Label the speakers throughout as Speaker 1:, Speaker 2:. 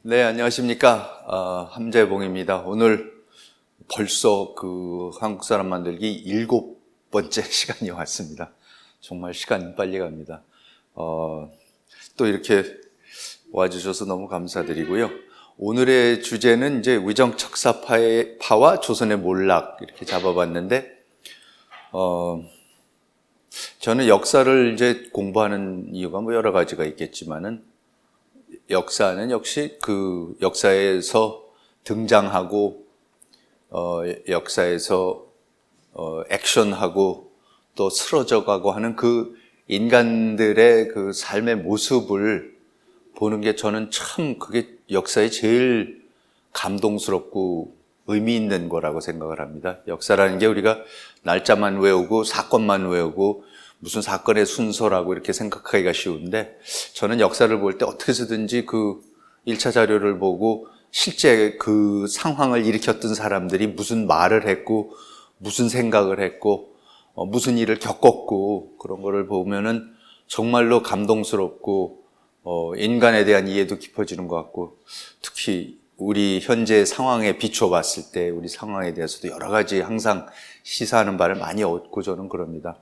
Speaker 1: 네, 안녕하십니까. 함재봉입니다. 오늘 벌써 한국 사람 만들기 7번째 시간이 왔습니다. 정말 시간이 빨리 갑니다. 또 이렇게 와주셔서 너무 감사드리고요. 오늘의 주제는 이제 위정척사파와 조선의 몰락 이렇게 잡아봤는데, 저는 역사를 이제 공부하는 이유가 여러 가지가 있겠지만은, 역사는 역시 그 역사에서 등장하고 역사에서 액션하고 또 쓰러져가고 하는 그 인간들의 그 삶의 모습을 보는 게 저는 참 그게 역사의 제일 감동스럽고 의미 있는 거라고 생각을 합니다. 역사라는 게 우리가 날짜만 외우고 사건만 외우고 무슨 사건의 순서라고 이렇게 생각하기가 쉬운데, 저는 역사를 볼 때 어떻게 해서든지 그 1차 자료를 보고 실제 그 상황을 일으켰던 사람들이 무슨 말을 했고 무슨 생각을 했고 무슨 일을 겪었고 그런 거를 보면은 정말로 감동스럽고 인간에 대한 이해도 깊어지는 것 같고, 특히 우리 현재 상황에 비춰 봤을 때 우리 상황에 대해서도 여러 가지 항상 시사하는 바를 많이 얻고 저는 그럽니다.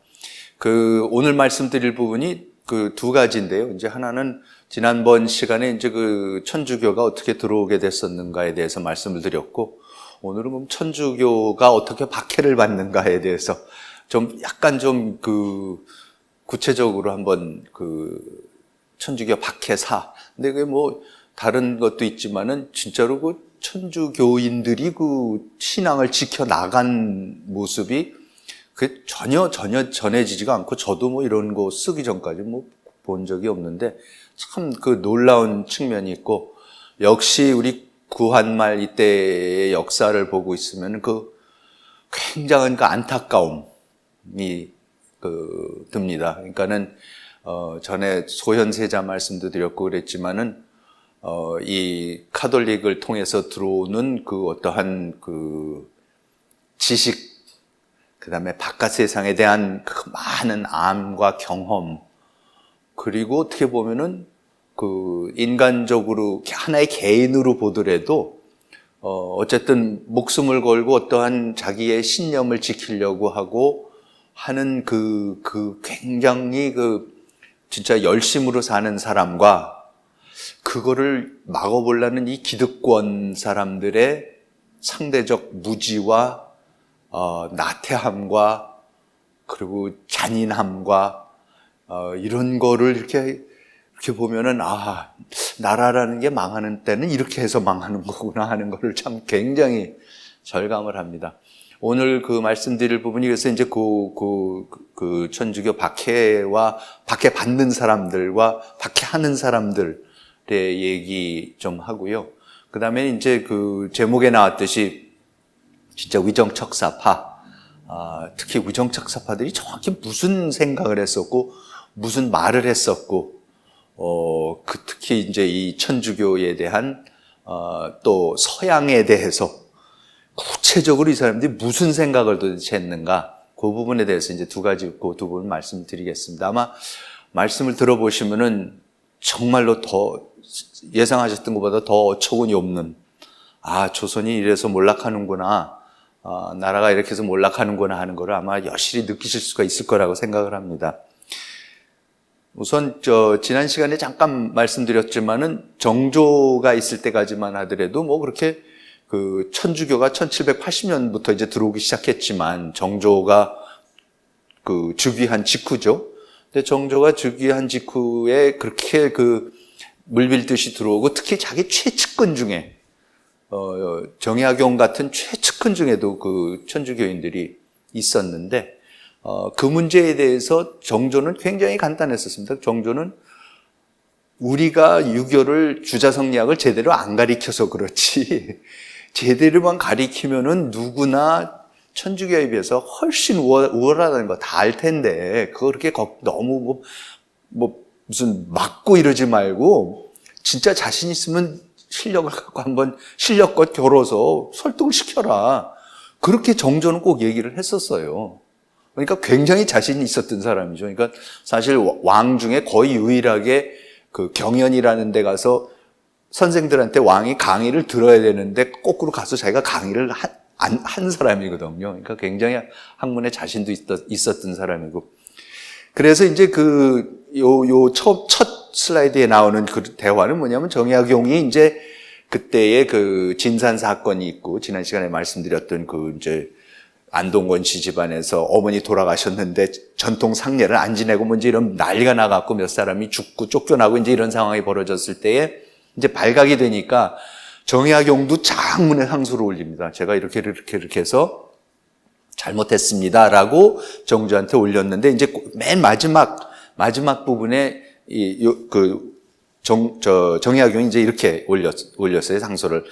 Speaker 1: 오늘 말씀드릴 부분이 그 두 가지인데요. 이제 하나는 지난번 시간에 이제 그 천주교가 어떻게 들어오게 됐었는가에 대해서 말씀을 드렸고, 오늘은 그럼 천주교가 어떻게 박해를 받는가에 대해서 좀 약간 좀 구체적으로 한번 천주교 박해사. 근데 그게 뭐 다른 것도 있지만은 진짜로 그 천주교인들이 그 신앙을 지켜 나간 모습이 그게 전혀 전해지지가 않고, 저도 뭐 이런 거 쓰기 전까지 뭐 본 적이 없는데 참 그 놀라운 측면이 있고, 역시 우리 구한말 이때의 역사를 보고 있으면 그 굉장한 그 안타까움이 듭니다. 그러니까는 전에 소현세자 말씀도 드렸고 그랬지만은 이 카톨릭을 통해서 들어오는 그 어떠한 그 지식, 그 다음에 바깥 세상에 대한 그 많은 암과 경험, 그리고 어떻게 보면은 인간적으로 하나의 개인으로 보더라도 어쨌든 목숨을 걸고 어떠한 자기의 신념을 지키려고 하고 하는 굉장히 진짜 열심으로 사는 사람과, 그거를 막아보려는 이 기득권 사람들의 상대적 무지와 나태함과 그리고 잔인함과 이런 거를 이렇게 보면은 나라라는 게 망하는 때는 이렇게 해서 망하는 거구나 하는 거를 참 굉장히 절감을 합니다. 오늘 말씀드릴 부분이 그래서 이제 천주교 박해와 박해받는 사람들과 박해하는 사람들의 얘기 좀 하고요. 그 다음에 이제 제목에 나왔듯이 진짜 위정척사파, 특히 위정척사파들이 정확히 무슨 생각을 했었고 무슨 말을 했었고, 특히 이제 이 천주교에 대한 또 서양에 대해서 구체적으로 이 사람들이 무슨 생각을 도대체 했는가, 그 부분에 대해서 이제 두 부분 말씀드리겠습니다. 아마 말씀을 들어보시면은 정말로 더 예상하셨던 것보다 더 어처구니 없는, 조선이 이래서 몰락하는구나, 나라가 이렇게 해서 몰락하는구나 하는 것을 아마 여실히 느끼실 수가 있을 거라고 생각을 합니다. 우선 지난 시간에 잠깐 말씀드렸지만은 정조가 있을 때까지만 하더라도 뭐 그렇게 천주교가 1780년부터 이제 들어오기 시작했지만, 정조가 즉위한 직후죠. 근데 정조가 즉위한 직후에 그렇게 물밀듯이 들어오고, 특히 자기 최측근 중에 정약용 같은 최측근 중에도 천주교인들이 있었는데, 그 문제에 대해서 정조는 굉장히 간단했었습니다. 정조는 우리가 유교를, 주자성리학을 제대로 안 가리켜서 그렇지, 제대로만 가리키면은 누구나 천주교에 비해서 훨씬 우월하다는 거 다 알 텐데, 그렇게 너무 무슨 맞고 이러지 말고 진짜 자신 있으면 실력을 갖고 한번 실력껏 겨뤄서 설득을 시켜라. 그렇게 정조는 꼭 얘기를 했었어요. 그러니까 굉장히 자신이 있었던 사람이죠. 그러니까 사실 왕 중에 거의 유일하게 경연이라는 데 가서 선생들한테 왕이 강의를 들어야 되는데 거꾸로 가서 자기가 강의를 한 사람이거든요. 그러니까 굉장히 학문에 자신도 있었던 사람이고. 그래서 이제 첫 슬라이드에 나오는 그 대화는 뭐냐면 정약용이 이제 그때의 그 진산 사건이 있고, 지난 시간에 말씀드렸던 그 이제 안동권 씨 집안에서 어머니 돌아가셨는데 전통 상례를 안 지내고 뭔지 이런 난리가 나갖고 몇 사람이 죽고 쫓겨나고 이제 이런 상황이 벌어졌을 때에 이제 발각이 되니까 정약용도 장문의 상소를 올립니다. 제가 이렇게 해서 잘못했습니다라고 정조한테 올렸는데, 이제 맨 마지막 부분에 정약용이 이제 이렇게 올렸어요, 상소를.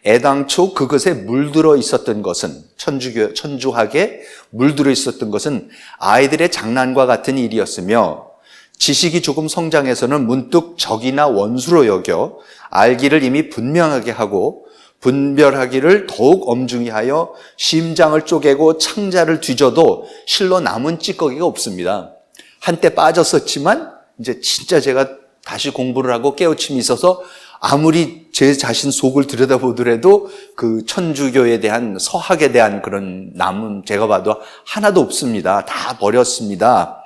Speaker 1: 애당초 그것에 물들어 있었던 것은, 천주학에 물들어 있었던 것은 아이들의 장난과 같은 일이었으며, 지식이 조금 성장해서는 문득 적이나 원수로 여겨 알기를 이미 분명하게 하고 분별하기를 더욱 엄중히 하여 심장을 쪼개고 창자를 뒤져도 실로 남은 찌꺼기가 없습니다. 한때 빠졌었지만 이제 진짜 제가 다시 공부를 하고 깨우침이 있어서 아무리 제 자신 속을 들여다보더라도 그 천주교에 대한, 서학에 대한 그런 남은 제가 봐도 하나도 없습니다. 다 버렸습니다.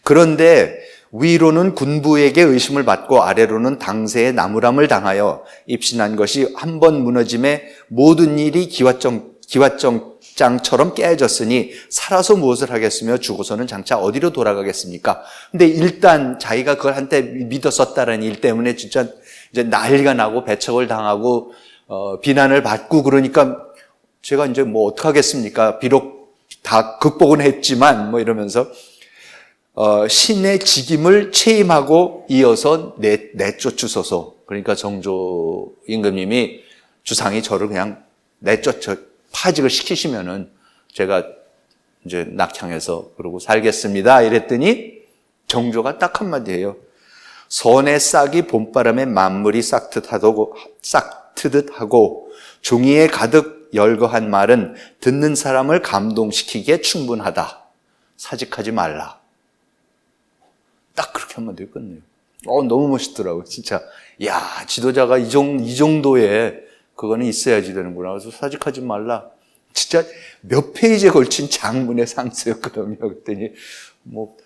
Speaker 1: 그런데 위로는 군부에게 의심을 받고 아래로는 당세의 나무람을 당하여 입신한 것이 한 번 무너짐에 모든 일이 기왓정장처럼 깨졌으니 살아서 무엇을 하겠으며 죽어서는 장차 어디로 돌아가겠습니까? 근데 일단 자기가 그걸 한때 믿었었다는 일 때문에 진짜 이제 난리가 나고 배척을 당하고 비난을 받고, 그러니까 제가 이제 뭐 어떡하겠습니까? 비록 다 극복은 했지만 뭐 이러면서 신의 직임을 취임하고 이어서 내쫓으소서. 그러니까 정조 임금님이 주상이 저를 그냥 파직을 시키시면은 제가 이제 낙향해서 그러고 살겠습니다. 이랬더니 정조가 딱 한마디예요. 선의 싹이 봄바람에 만물이 싹트듯 하고 종이에 가득 열거한 말은 듣는 사람을 감동시키기에 충분하다. 사직하지 말라. 딱 그렇게 한마디로 끝내요. 너무 멋있더라고요, 진짜. 야, 지도자가 이 정도의 그거는 있어야지 되는구나. 그래서 사직하지 말라. 진짜 몇 페이지에 걸친 장문의 상소였거든요. 그랬더니 뭐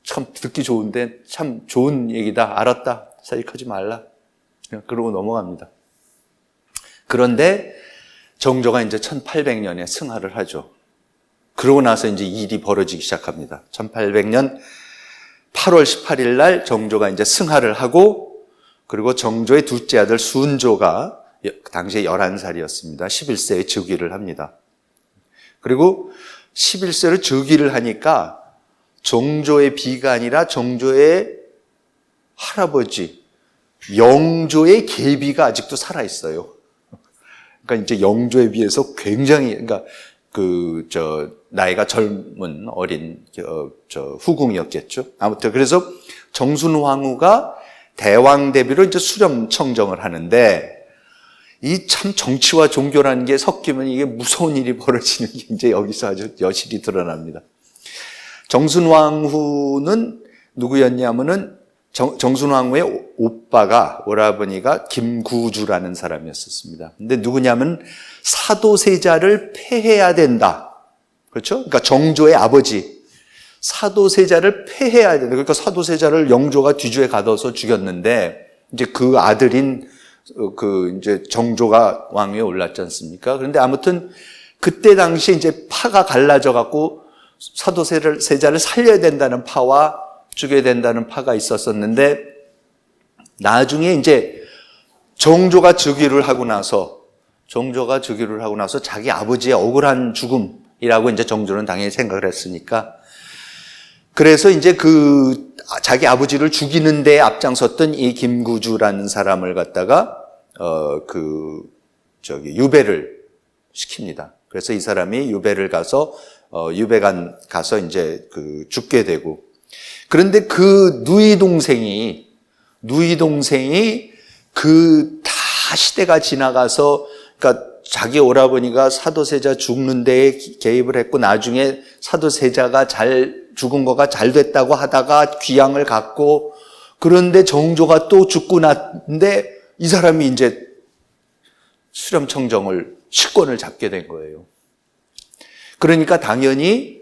Speaker 1: 참 듣기 좋은데 참 좋은 얘기다. 알았다. 사직하지 말라. 그냥 그러고 넘어갑니다. 그런데 정조가 이제 1800년에 승하를 하죠. 그러고 나서 이제 일이 벌어지기 시작합니다. 1800년 8월 18일 날 정조가 이제 승하를 하고, 그리고 정조의 둘째 아들 순조가 당시에 11살이었습니다. 11세에 즉위를 합니다. 그리고 11세로 즉위를 하니까 정조의 비가 아니라 정조의 할아버지 영조의 계비가 아직도 살아있어요. 그러니까 이제 영조에 비해서 굉장히, 그러니까 나이가 젊은 어린 후궁이었겠죠. 아무튼 그래서 정순왕후가 대왕 대비로 이제 수렴 청정을 하는데, 이 참 정치와 종교라는 게 섞이면 이게 무서운 일이 벌어지는 게 이제 여기서 아주 여실히 드러납니다. 정순왕후는 누구였냐면은 정순왕후의 오라버니가 김구주라는 사람이었었습니다. 근데 누구냐면 사도세자를 폐해야 된다. 그렇죠? 그러니까 정조의 아버지. 사도세자를 폐해야 된다. 그러니까 사도세자를 영조가 뒤주에 가둬서 죽였는데, 이제 그 아들인 이제 정조가 왕위에 올랐지 않습니까? 그런데 아무튼 그때 당시에 이제 파가 갈라져 갖고 사도세자를 살려야 된다는 파와 죽여야 된다는 파가 있었었는데, 나중에 이제 정조가 즉위를 하고 나서 자기 아버지의 억울한 죽음이라고 이제 정조는 당연히 생각을 했으니까, 그래서 이제 자기 아버지를 죽이는 데 앞장섰던 이 김구주라는 사람을 갖다가 유배를 시킵니다. 그래서 이 사람이 유배를 가서 유배관 가서 이제 죽게 되고, 그런데 그 누이 동생이 다 시대가 지나가서, 그러니까 자기 오라버니가 사도세자 죽는 데에 개입을 했고, 나중에 사도세자가 죽은 거가 잘 됐다고 하다가 귀양을 갖고, 그런데 정조가 또 죽고 났는데 이 사람이 이제 수렴청정을 실권을 잡게 된 거예요. 그러니까 당연히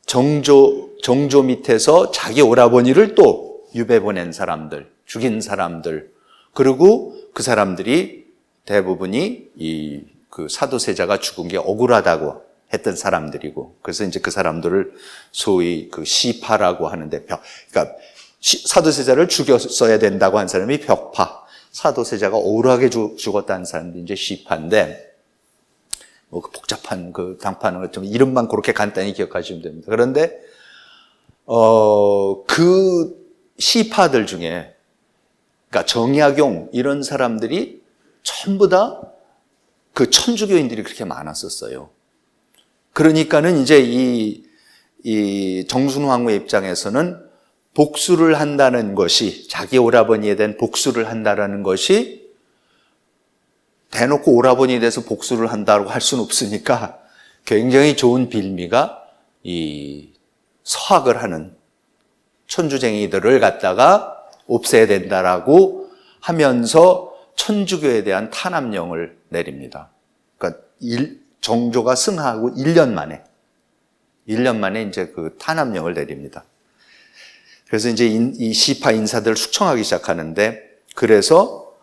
Speaker 1: 정조 밑에서 자기 오라버니를 또 유배 보낸 사람들, 죽인 사람들, 그리고 그 사람들이 대부분이 그 사도세자가 죽은 게 억울하다고 했던 사람들이고, 그래서 이제 그 사람들을 소위 그 시파라고 하는데, 그러니까 사도세자를 죽였어야 된다고 한 사람이 벽파, 사도세자가 억울하게 죽었다는 사람들이 이제 시파인데, 뭐 그 복잡한 그 당파는 좀 이름만 그렇게 간단히 기억하시면 됩니다. 그런데 그 시파들 중에, 그러니까 정약용 이런 사람들이 전부 다 그 천주교인들이 그렇게 많았었어요. 그러니까는 이제 이 정순왕후의 입장에서는 복수를 한다는 것이, 자기 오라버니에 대한 복수를 한다라는 것이, 대놓고 오라버니에 대해서 복수를 한다고 할 수는 없으니까 굉장히 좋은 빌미가 이 서학을 하는 천주쟁이들을 갖다가 없애야 된다라고 하면서 천주교에 대한 탄압령을 내립니다. 그러니까 정조가 승하하고 1년 만에 이제 그 탄압령을 내립니다. 그래서 이제 이 시파 인사들을 숙청하기 시작하는데, 그래서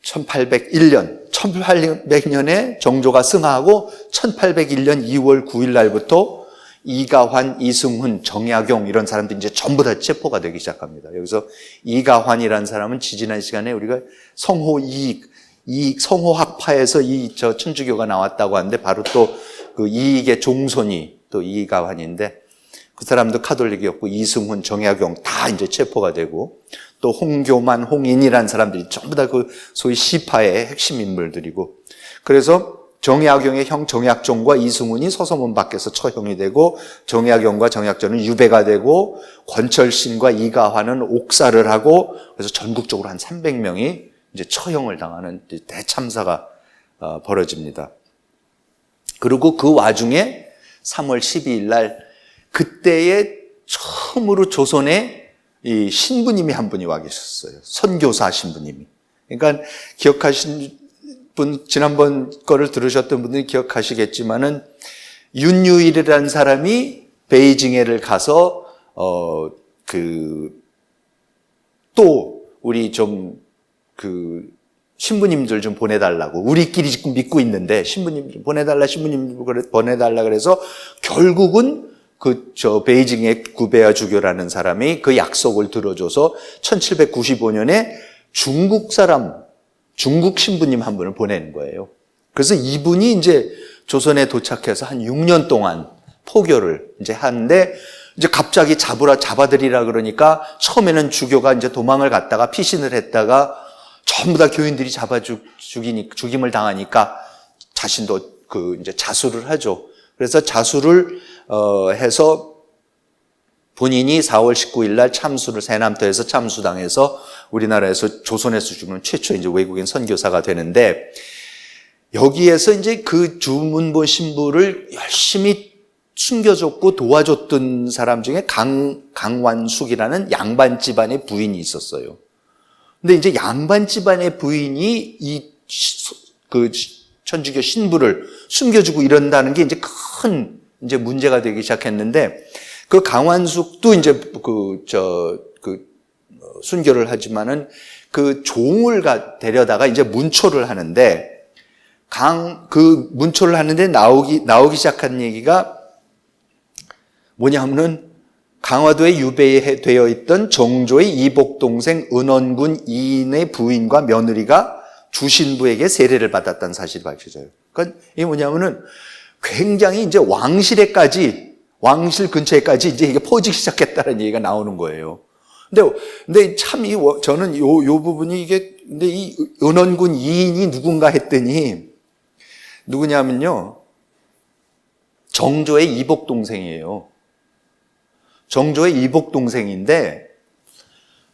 Speaker 1: 1800년에 정조가 승하하고 1801년 2월 9일 날부터 이가환, 이승훈, 정약용 이런 사람들이 이제 전부 다 체포가 되기 시작합니다. 여기서 이가환이라는 사람은 지지난 시간에 우리가 성호 성호학파에서 저 천주교가 나왔다고 하는데, 바로 또 그 이익의 종손이 또 이가환인데, 그 사람도 카톨릭이었고, 이승훈, 정약용 다 이제 체포가 되고, 또 홍교만, 홍인이라는 사람들이 전부 다 그 소위 시파의 핵심 인물들이고, 그래서 정약용의 형 정약종과 이승훈이 서서문 밖에서 처형이 되고, 정약용과 정약전은 유배가 되고, 권철신과 이가환은 옥사를 하고, 그래서 전국적으로 한 300명이 이제 처형을 당하는 대참사가 벌어집니다. 그리고 그 와중에 3월 12일 날 그때에 처음으로 조선에 이 신부님이 한 분이 와 계셨어요. 선교사 신부님이. 그러니까 기억하신 분, 지난번 거를 들으셨던 분들이 기억하시겠지만은, 윤유일이라는 사람이 베이징에를 가서 또 우리 좀 신부님들 좀 보내달라고, 우리끼리 지금 믿고 있는데 신부님 좀 보내달라 그래서 결국은 베이징의 구베아 주교라는 사람이 그 약속을 들어줘서 1795년에 중국 신부님 한 분을 보내는 거예요. 그래서 이분이 이제 조선에 도착해서 한 6년 동안 포교를 이제 하는데, 이제 갑자기 잡아들이라 그러니까 처음에는 주교가 이제 도망을 갔다가 피신을 했다가 전부 다 교인들이 죽임을 당하니까 자신도 이제 자수를 하죠. 그래서 자수를 해서 본인이 4월 19일 날 세남터에서 참수당해서 우리나라에서 조선에서 죽는 최초 이제 외국인 선교사가 되는데, 여기에서 이제 그 주문보 신부를 열심히 숨겨줬고 도와줬던 사람 중에 강완숙이라는 양반 집안의 부인이 있었어요. 근데 이제 양반 집안의 부인이 그 천주교 신부를 숨겨주고 이런다는 게 이제 큰 이제 문제가 되기 시작했는데, 그 강완숙도 이제 순교를 하지만은 그 종을 데려다가 이제 문초를 하는데, 문초를 하는데 나오기 시작한 얘기가 뭐냐면은, 강화도에 유배되어 있던 정조의 이복 동생 은원군 이인의 부인과 며느리가 주신부에게 세례를 받았다는 사실이 밝혀져요. 그러니까 이게 뭐냐면은 굉장히 이제 왕실 근처에까지 이제 이게 퍼지기 시작했다는 얘기가 나오는 거예요. 근데 참 저는 요 부분이 근데 이 은원군 이인이 누군가 했더니, 누구냐면요, 정조의 이복 동생이에요. 정조의 이복 동생인데,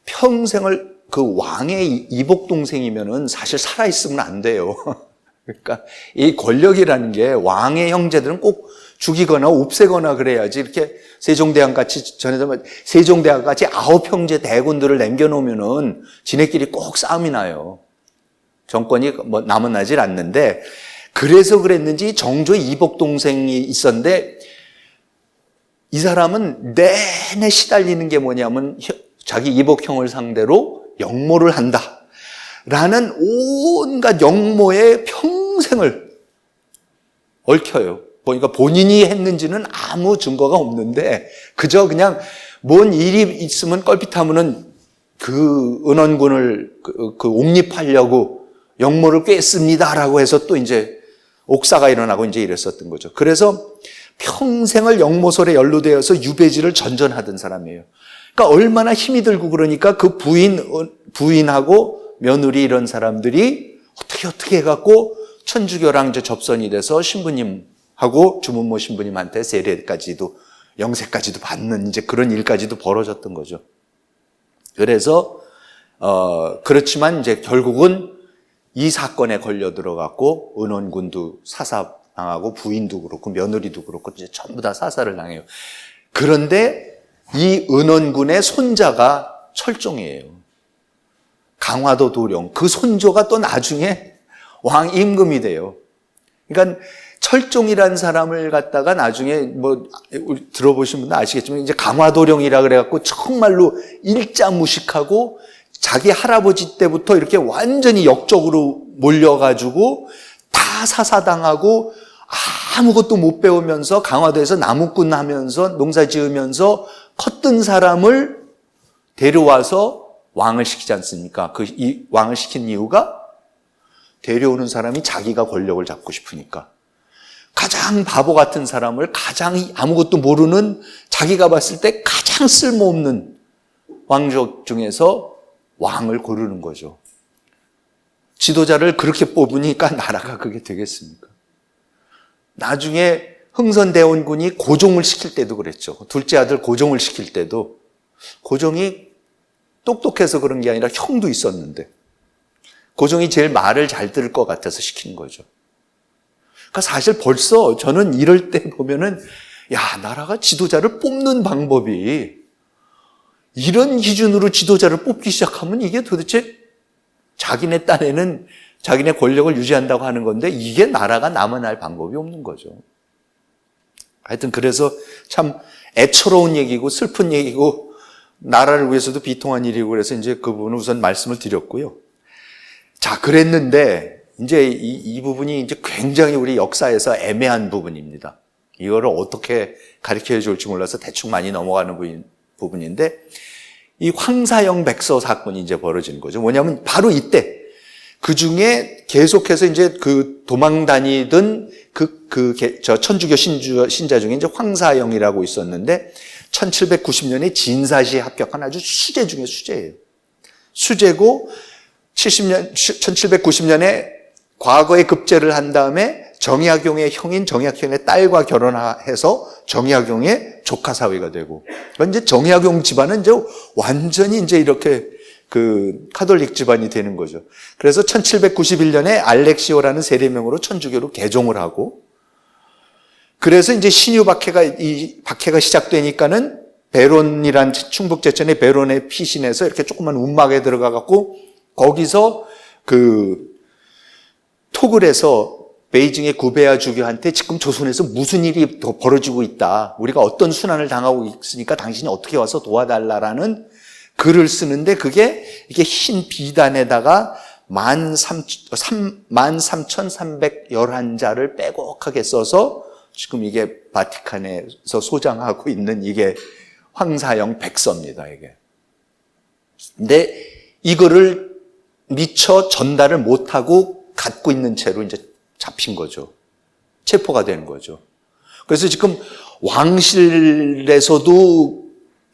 Speaker 1: 평생을 그 왕의 이복 동생이면은 사실 살아있으면 안 돼요. 그러니까 이 권력이라는 게, 왕의 형제들은 꼭 죽이거나 없애거나 그래야지, 이렇게 세종대왕 같이 9형제 대군들을 남겨놓으면은 지네끼리 꼭 싸움이 나요. 정권이 뭐 남아나질 않는데, 그래서 그랬는지 정조의 이복 동생이 있었는데, 이 사람은 내내 시달리는 게 뭐냐면 자기 이복형을 상대로 역모를 한다 라는 온갖 역모에 평생을 얽혀요. 보니까 본인이 했는지는 아무 증거가 없는데 그저 그냥 뭔 일이 있으면 껄핏하면은 그 은원군을 그 옹립하려고 역모를 꿰습니다라고 해서 또 이제 옥사가 일어나고 이제 이랬었던 거죠. 그래서 평생을 역모설에 연루되어서 유배지를 전전하던 사람이에요. 그러니까 얼마나 힘이 들고 그러니까 그 부인하고 며느리 이런 사람들이 어떻게 해갖고 천주교랑 이제 접선이 돼서 신부님하고 주문모 신부님한테 세례까지도 영세까지도 받는 이제 그런 일까지도 벌어졌던 거죠. 그래서 그렇지만 이제 결국은 이 사건에 걸려 들어갔고 은원군도 사사당하고 부인도 그렇고 며느리도 그렇고 이제 전부 다 사살을 당해요. 그런데 이 은원군의 손자가 철종이에요. 강화도 도령. 그 손조가 또 나중에 왕 임금이 돼요. 그러니까 철종이라는 사람을 갖다가 나중에 뭐 들어보신 분들 아시겠지만 이제 강화도령이라 그래갖고 정말로 일자무식하고 자기 할아버지 때부터 이렇게 완전히 역적으로 몰려가지고 다 사사당하고 아무것도 못 배우면서 강화도에서 나무꾼 하면서 농사 지으면서 컸던 사람을 데려와서 왕을 시키지 않습니까? 이 왕을 시킨 이유가 데려오는 사람이 자기가 권력을 잡고 싶으니까. 가장 바보 같은 사람을 가장 아무것도 모르는 자기가 봤을 때 가장 쓸모없는 왕족 중에서 왕을 고르는 거죠. 지도자를 그렇게 뽑으니까 나라가 그게 되겠습니까? 나중에 흥선대원군이 고종을 시킬 때도 그랬죠. 둘째 아들 고종을 시킬 때도 고종이 똑똑해서 그런 게 아니라 형도 있었는데 고종이 제일 말을 잘 들을 것 같아서 시킨 거죠. 그러니까 사실 벌써 저는 이럴 때 보면은 야, 나라가 지도자를 뽑는 방법이 이런 기준으로 지도자를 뽑기 시작하면 이게 도대체 자기네 딴에는 자기네 권력을 유지한다고 하는 건데 이게 나라가 남아날 방법이 없는 거죠. 하여튼 그래서 참 애처로운 얘기고 슬픈 얘기고 나라를 위해서도 비통한 일이고 그래서 이제 그 부분은 우선 말씀을 드렸고요. 자, 그랬는데 이제 이 부분이 이제 굉장히 우리 역사에서 애매한 부분입니다. 이거를 어떻게 가르쳐 줄지 몰라서 대충 많이 넘어가는 부분인데 이 황사영 백서 사건이 이제 벌어진 거죠. 뭐냐면 바로 이때 그 중에 계속해서 이제 그 도망 다니던 저 천주교 신자 중에 이제 황사영이라고 있었는데 1790년에 진사시에 합격한 아주 수재 중에 수재예요. 수재고 1790년에 과거에 급제를 한 다음에 정약용의 형인 정약현의 딸과 결혼해서 정약용의 조카 사위가 되고, 이제 정약용 집안은 이제 완전히 이제 이렇게 그 카톨릭 집안이 되는 거죠. 그래서 1791년에 알렉시오라는 세례명으로 천주교로 개종을 하고, 그래서 이제 신유 박해가 시작되니까는 베론이란 충북 제천의 베론의 피신에서 이렇게 조그만 운막에 들어가 갖고 거기서 그 톡을 해서 베이징의 구베야 주교한테 지금 조선에서 무슨 일이 더 벌어지고 있다. 우리가 어떤 순환을 당하고 있으니까 당신이 어떻게 와서 도와달라라는 글을 쓰는데 그게 이게 흰 비단에다가 13,311자를 빼곡하게 써서 지금 이게 바티칸에서 소장하고 있는 이게 황사영 백서입니다, 이게. 근데 이거를 미처 전달을 못하고 갖고 있는 채로 이제 잡힌 거죠. 체포가 된 거죠. 그래서 지금 왕실에서도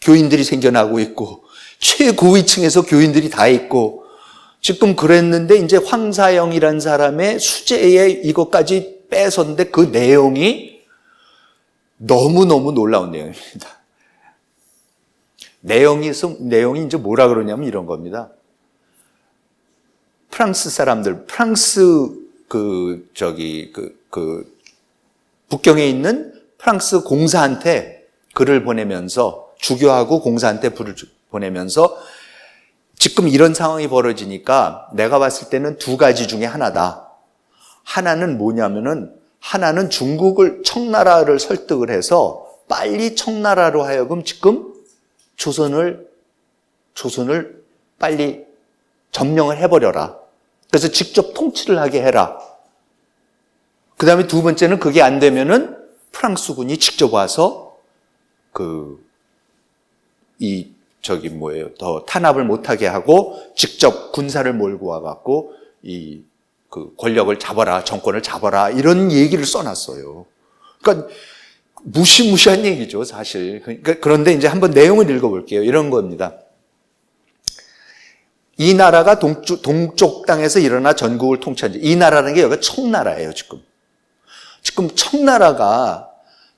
Speaker 1: 교인들이 생겨나고 있고, 최고위층에서 교인들이 다 있고, 지금 그랬는데 이제 황사영이라는 사람의 수재에 이것까지 뺏었는데 그 내용이 너무너무 놀라운 내용입니다. 내용이 이제 뭐라 그러냐면 이런 겁니다. 프랑스 사람들, 프랑스 북경에 있는 프랑스 공사한테 글을 보내면서, 주교하고 공사한테 글을 보내면서 지금 이런 상황이 벌어지니까 내가 봤을 때는 두 가지 중에 하나다. 하나는 뭐냐면은 하나는 중국을 청나라를 설득을 해서 빨리 청나라로 하여금 지금 조선을 빨리 점령을 해버려라. 그래서 직접 통치를 하게 해라. 그 다음에 두 번째는 그게 안 되면은 프랑스군이 직접 와서 더 탄압을 못하게 하고 직접 군사를 몰고 와갖고 권력을 잡아라, 정권을 잡아라, 이런 얘기를 써놨어요. 그러니까 무시무시한 얘기죠, 사실. 그런데 이제 한번 내용을 읽어볼게요. 이런 겁니다. 이 나라가 동쪽 땅에서 일어나 전국을 통치한 이 나라라는 게 여기가 청나라예요, 지금 청나라가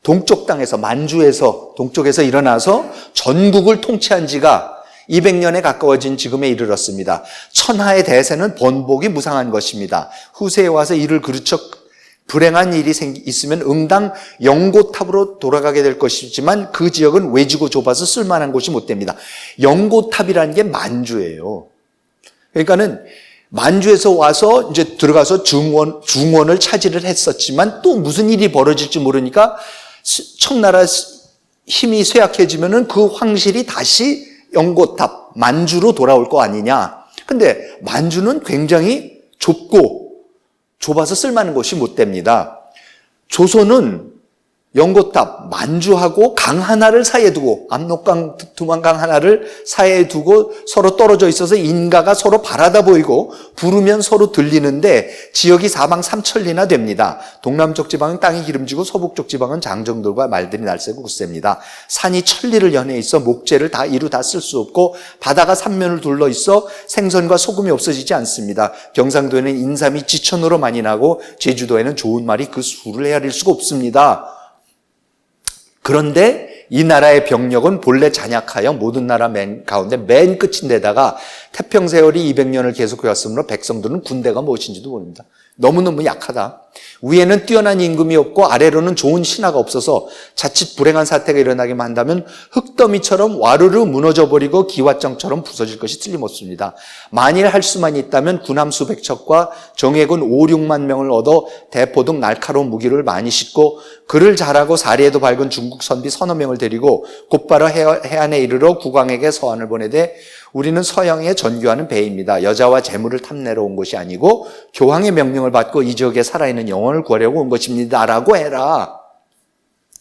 Speaker 1: 동쪽 땅에서, 만주에서, 동쪽에서 일어나서 전국을 통치한 지가 200년에 가까워진 지금에 이르렀습니다. 천하의 대세는 번복이 무상한 것입니다. 후세에 와서 이를 그르쳐 불행한 일이 있으면 응당 영고탑으로 돌아가게 될 것이지만 그 지역은 외지고 좁아서 쓸만한 곳이 못 됩니다. 영고탑이라는 게 만주예요. 그러니까는 만주에서 와서 이제 들어가서 중원을 차지를 했었지만 또 무슨 일이 벌어질지 모르니까 청나라 힘이 쇠약해지면은 그 황실이 다시 영고탑, 만주로 돌아올 거 아니냐. 근데 만주는 굉장히 좁아서 쓸만한 곳이 못 됩니다. 조선은 영고탑, 만주하고 강 하나를 사이에 두고, 압록강, 두만강 하나를 사이에 두고 서로 떨어져 있어서 인가가 서로 바라다 보이고 부르면 서로 들리는데 지역이 사방 삼천리나 됩니다. 동남쪽 지방은 땅이 기름지고 서북쪽 지방은 장정들과 말들이 날새고 굳셉니다. 산이 천리를 연해 있어 목재를 이루 다 쓸 수 없고 바다가 삼면을 둘러 있어 생선과 소금이 없어지지 않습니다. 경상도에는 인삼이 지천으로 많이 나고 제주도에는 좋은 말이 그 수를 헤아릴 수가 없습니다. 그런데 이 나라의 병력은 본래 잔약하여 모든 나라 가운데 맨 끝인데다가 태평 세월이 200년을 계속해 왔으므로 백성들은 군대가 무엇인지도 모릅니다. 너무너무 약하다. 위에는 뛰어난 임금이 없고 아래로는 좋은 신하가 없어서 자칫 불행한 사태가 일어나기만 한다면 흙더미처럼 와르르 무너져버리고 기왓장처럼 부서질 것이 틀림없습니다. 만일 할 수만 있다면 군함 수백 척과 정예군 5, 6만 명을 얻어 대포 등 날카로운 무기를 많이 싣고 그를 잘하고 사리에도 밝은 중국 선비 서너 명을 데리고 곧바로 해안에 이르러 국왕에게 서한을 보내되 우리는 서양에 전교하는 배입니다. 여자와 재물을 탐내러 온 것이 아니고 교황의 명령을 받고 이 지역에 살아있는 영혼을 구하려고 온 것입니다. 라고 해라.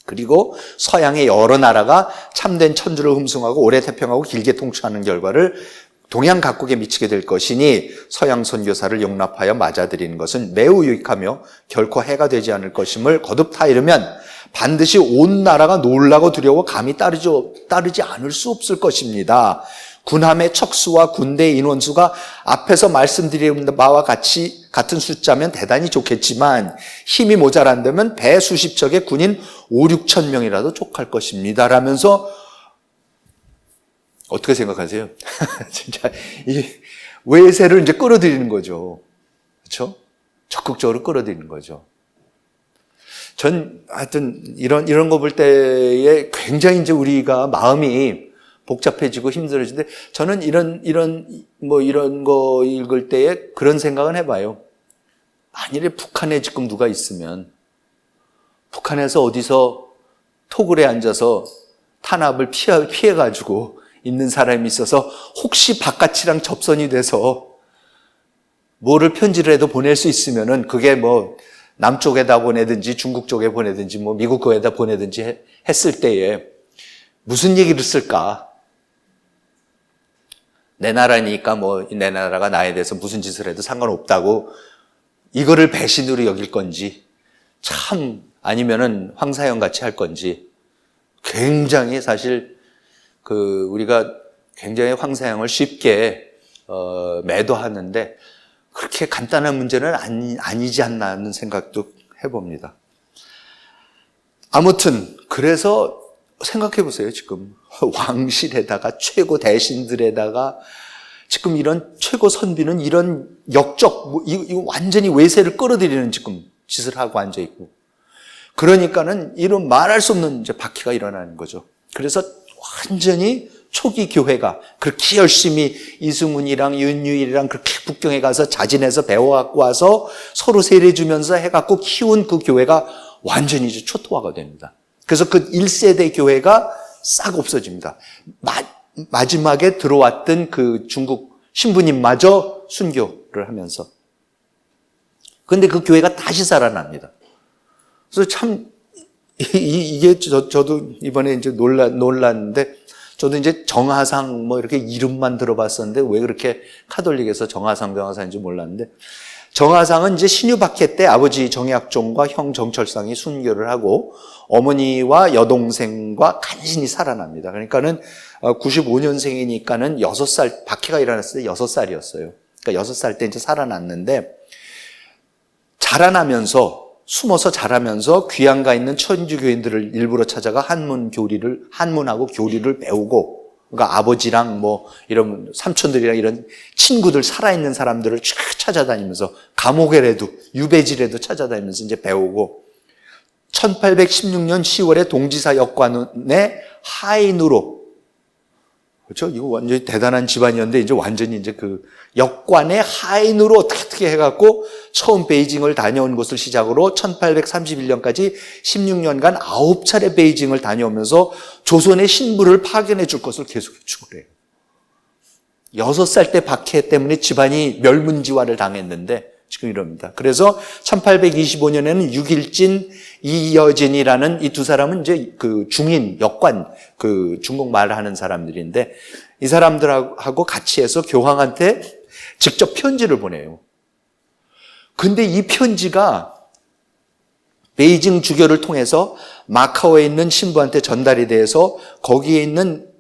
Speaker 1: 그리고 서양의 여러 나라가 참된 천주를 흠숭하고 오래 태평하고 길게 통치하는 결과를 동양 각국에 미치게 될 것이니 서양 선교사를 용납하여 맞아들이는 것은 매우 유익하며 결코 해가 되지 않을 것임을 거듭 타이르면 반드시 온 나라가 놀라고 두려워 감히 따르지 않을 수 없을 것입니다. 군함의 척수와 군대의 인원수가 앞에서 말씀드린 바와 같은 숫자면 대단히 좋겠지만 힘이 모자란다면 배 수십 척의 군인 5, 6천 명이라도 족할 것입니다. 라면서 어떻게 생각하세요? 진짜 이 외세를 이제 끌어들이는 거죠. 그렇죠? 적극적으로 끌어들이는 거죠. 전 하여튼 이런 거 볼 때에 굉장히 이제 우리가 마음이 복잡해지고 힘들어지는데 저는 이런 거 읽을 때에 그런 생각은 해봐요. 만일에 북한에 지금 누가 있으면 북한에서 어디서 토굴에 앉아서 탄압을 피해가지고 있는 사람이 있어서 혹시 바깥이랑 접선이 돼서 뭐를 편지를 해도 보낼 수 있으면은 그게 뭐 남쪽에다 보내든지 중국 쪽에 보내든지 뭐 미국 거에다 보내든지 했을 때에 무슨 얘기를 쓸까? 내 나라니까 뭐 내 나라가 나에 대해서 무슨 짓을 해도 상관없다고 이거를 배신으로 여길 건지 참 아니면은 황사형 같이 할 건지 굉장히 사실 우리가 굉장히 황사형을 쉽게 매도하는데 그렇게 간단한 문제는 아니지 않나 하는 생각도 해봅니다. 아무튼 그래서 생각해 보세요. 지금 왕실에다가 최고 대신들에다가 지금 이런 최고 선비는 이런 역적 이거 완전히 외세를 끌어들이는 지금 짓을 하고 앉아 있고 그러니까는 이런 말할 수 없는 이제 박해가 일어나는 거죠. 그래서 완전히 초기 교회가 그렇게 열심히 이승훈이랑 윤유일이랑 그렇게 북경에 가서 자진해서 배워갖고 와서 서로 세례주면서 해갖고 키운 그 교회가 완전히 이제 초토화가 됩니다. 그래서 그 1세대 교회가 싹 없어집니다. 마지막에 들어왔던 그 중국 신부님마저 순교를 하면서. 근데 그 교회가 다시 살아납니다. 그래서 참, 이게 저도 이번에 이제 놀랐는데, 저도 이제 정하상 뭐 이렇게 이름만 들어봤었는데, 왜 그렇게 카톨릭에서 정하상인지 몰랐는데, 정하상은 이제 신유박해 때 아버지 정약종과 형 정철상이 순교를 하고, 어머니와 여동생과 간신히 살아납니다. 그러니까는 95년생이니까는 6살, 박해가 일어났을 때 6살이었어요. 그러니까 6살 때 이제 살아났는데, 자라나면서, 숨어서 자라면서 귀양가 있는 천주교인들을 일부러 찾아가 한문하고 교리를 배우고, 그러니까 아버지랑 뭐 이런 삼촌들이랑 이런 친구들 살아있는 사람들을 쫙 찾아다니면서 감옥에라도 유배지라도 찾아다니면서 이제 배우고, 1816년 10월에 동지사 역관의 하인으로, 그렇죠? 이거 완전히 대단한 집안이었는데 이제 완전히 이제 그 역관의 하인으로 어떻게 해갖고 처음 베이징을 다녀온 것을 시작으로 1831년까지 16년간 9차례 베이징을 다녀오면서 조선의 신부를 파견해 줄 것을 계속 요청을 해요. 6살 때 박해 때문에 집안이 멸문지화를 당했는데 지금 이럽니다. 그래서 1825년에는 육일진, 이여진이라는 이 두 사람은 이제 그 중인, 역관, 그 중국말 하는 사람들인데 이 사람들하고 같이 해서 교황한테 직접 편지를 보내요. 근데 이 편지가 베이징 주교를 통해서 마카오에 있는 신부한테 전달이 돼서 거기에 있는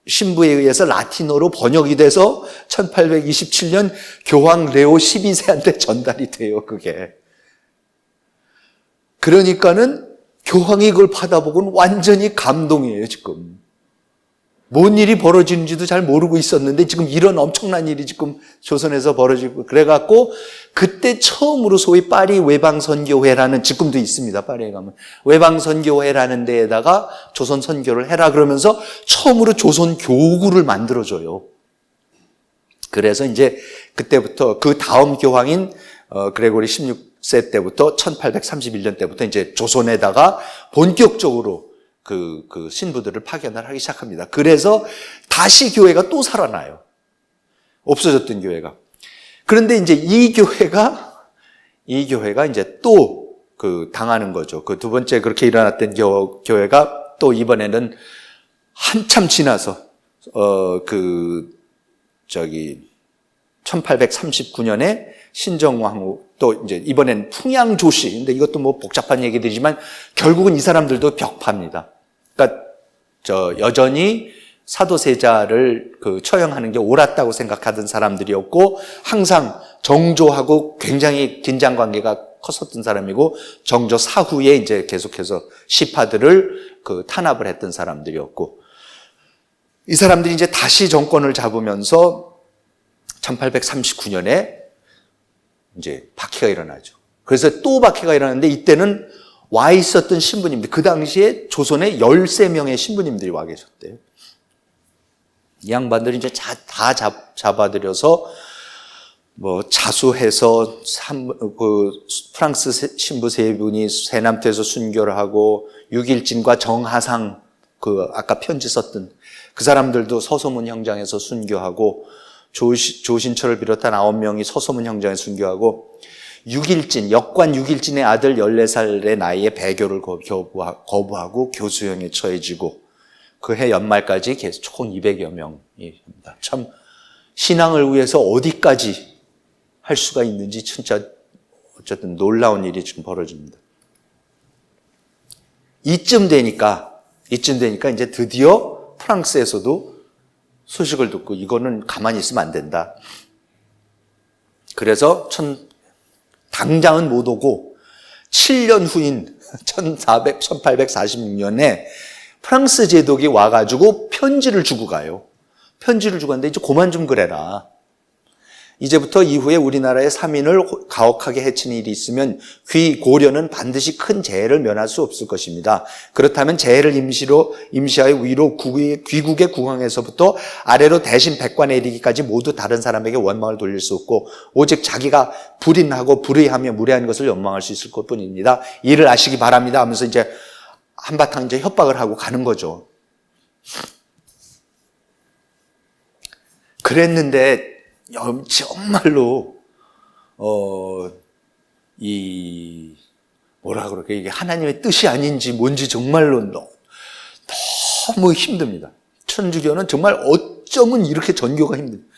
Speaker 1: 신부에 의해서 라틴어로 번역이 돼서 1827년 교황 레오 12세한테 전달이 돼요, 그게. 그러니까는 교황이 그걸 받아보고는 완전히 감동이에요, 지금. 뭔 일이 벌어지는지도 잘 모르고 있었는데 지금 이런 엄청난 일이 지금 조선에서 벌어지고 그래갖고 그때 처음으로 소위 파리 외방선교회라는, 지금도 있습니다, 파리에 가면 외방선교회라는 데에다가 조선 선교를 해라 그러면서 처음으로 조선 교구를 만들어줘요. 그래서 이제 그때부터 그 다음 교황인 그레고리 16세 때부터 1831년 때부터 이제 조선에다가 본격적으로 그 신부들을 파견을 하기 시작합니다. 그래서 다시 교회가 또 살아나요. 없어졌던 교회가. 그런데 이제 이 교회가 이제 또 당하는 거죠. 그 두 번째 그렇게 일어났던 교회가 또 이번에는 한참 지나서 1839년에 신정왕후, 또 이제 이번엔 풍양조씨, 근데 이것도 뭐 복잡한 얘기들이지만 결국은 이 사람들도 벽파입니다. 그러니까 여전히 사도세자를 처형하는 게 옳았다고 생각하던 사람들이었고, 항상 정조하고 굉장히 긴장 관계가 컸었던 사람이고, 정조 사후에 이제 계속해서 시파들을 탄압을 했던 사람들이었고, 이 사람들이 이제 다시 정권을 잡으면서 1839년에 이제 박해가 일어나죠. 그래서 또 박해가 일어났는데 이때는 와 있었던 신부님들, 그 당시에 조선에 13명의 신부님들이 와 계셨대요. 이 양반들이 이제 다 잡아들여서 뭐 자수해서 프랑스 신부 3분이 세남태에서 순교를 하고, 육일진과 정하상 아까 편지 썼던 그 사람들도 서소문 형장에서 순교하고, 조신철을 비롯한 9명이 서소문 형장에 순교하고, 역관 6일진의 아들 14살의 나이에 배교를 거부하고 교수형에 처해지고, 그 해 연말까지 계속 총 200여 명입니다. 참 신앙을 위해서 어디까지 할 수가 있는지 진짜 어쨌든 놀라운 일이 지금 벌어집니다. 이쯤 되니까 이제 드디어 프랑스에서도 소식을 듣고 이거는 가만히 있으면 안 된다. 그래서 당장은 못 오고 7년 후인 1846년에 프랑스 제독이 와가지고 편지를 주고 가요. 편지를 주고 갔는데 이제 그만 좀 그래라. 이제부터 이후에 우리나라의 3인을 가혹하게 해치는 일이 있으면 귀 고려는 반드시 큰 재해를 면할 수 없을 것입니다. 그렇다면 재해를 임시하여 위로 귀국의 국왕에서부터 아래로 대신 백관에 이르기까지 모두 다른 사람에게 원망을 돌릴 수 없고 오직 자기가 불인하고 불의하며 무례한 것을 연망할 수 있을 것뿐입니다. 이를 아시기 바랍니다 하면서 이제 한바탕 이제 협박을 하고 가는 거죠. 그랬는데 정말로 뭐라 그럴까, 이게 하나님의 뜻이 아닌지 뭔지 정말로 너무 힘듭니다. 천주교는 정말 어쩌면 이렇게 전교가 힘듭니다.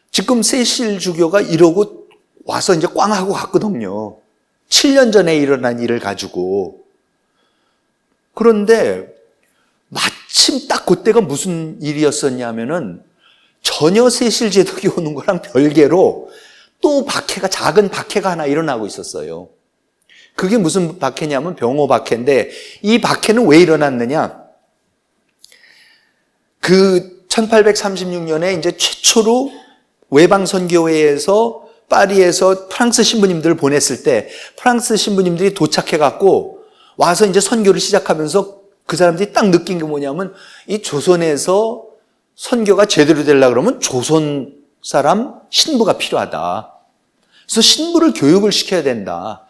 Speaker 1: 지금 세실 주교가 이러고 와서 이제 꽝 하고 갔거든요. 7년 전에 일어난 일을 가지고. 그런데 마침 딱 그때가 무슨 일이었었냐면은 전혀 세실제독이 오는 거랑 별개로 또 박해가, 작은 박해가 하나 일어나고 있었어요. 그게 무슨 박해냐면 병호 박해인데, 이 박해는 왜 일어났느냐? 그 1836년에 이제 최초로 외방선교회에서 파리에서 프랑스 신부님들을 보냈을 때 프랑스 신부님들이 도착해갖고 와서 이제 선교를 시작하면서 그 사람들이 딱 느낀 게 뭐냐면, 이 조선에서 선교가 제대로 되려고 그러면 조선 사람 신부가 필요하다. 그래서 신부를 교육을 시켜야 된다.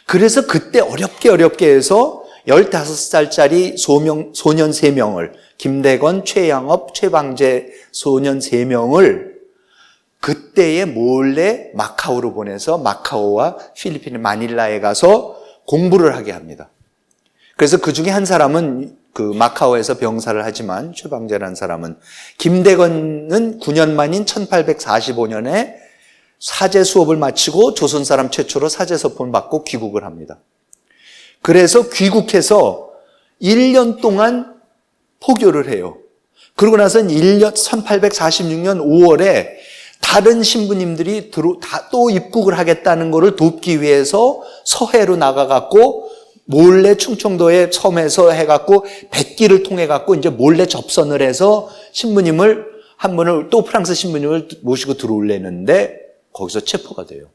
Speaker 1: 그래서 그때 어렵게 해서 15살짜리 소년 3명을, 김대건, 최양업, 최방재 소년 3명을 그때에 몰래 마카오로 보내서 마카오와 필리핀의 마닐라에 가서 공부를 하게 합니다. 그래서 그 중에 한 사람은 그 마카오에서 병사를 하지만 최방재라는 사람은, 김대건은 9년 만인 1845년에 사제 수업을 마치고 조선 사람 최초로 사제 서폰을 받고 귀국을 합니다. 그래서 귀국해서 1년 동안 포교를 해요. 그러고 나서는 1846년 5월에 다른 신부님들이 또 입국을 하겠다는 것을 돕기 위해서 서해로 나가갖고 몰래 충청도의 섬에서 해갖고 백기를 통해갖고 이제 몰래 접선을 해서 신부님을 한 분을, 또 프랑스 신부님을 모시고 들어올려는데 거기서 체포가 돼요.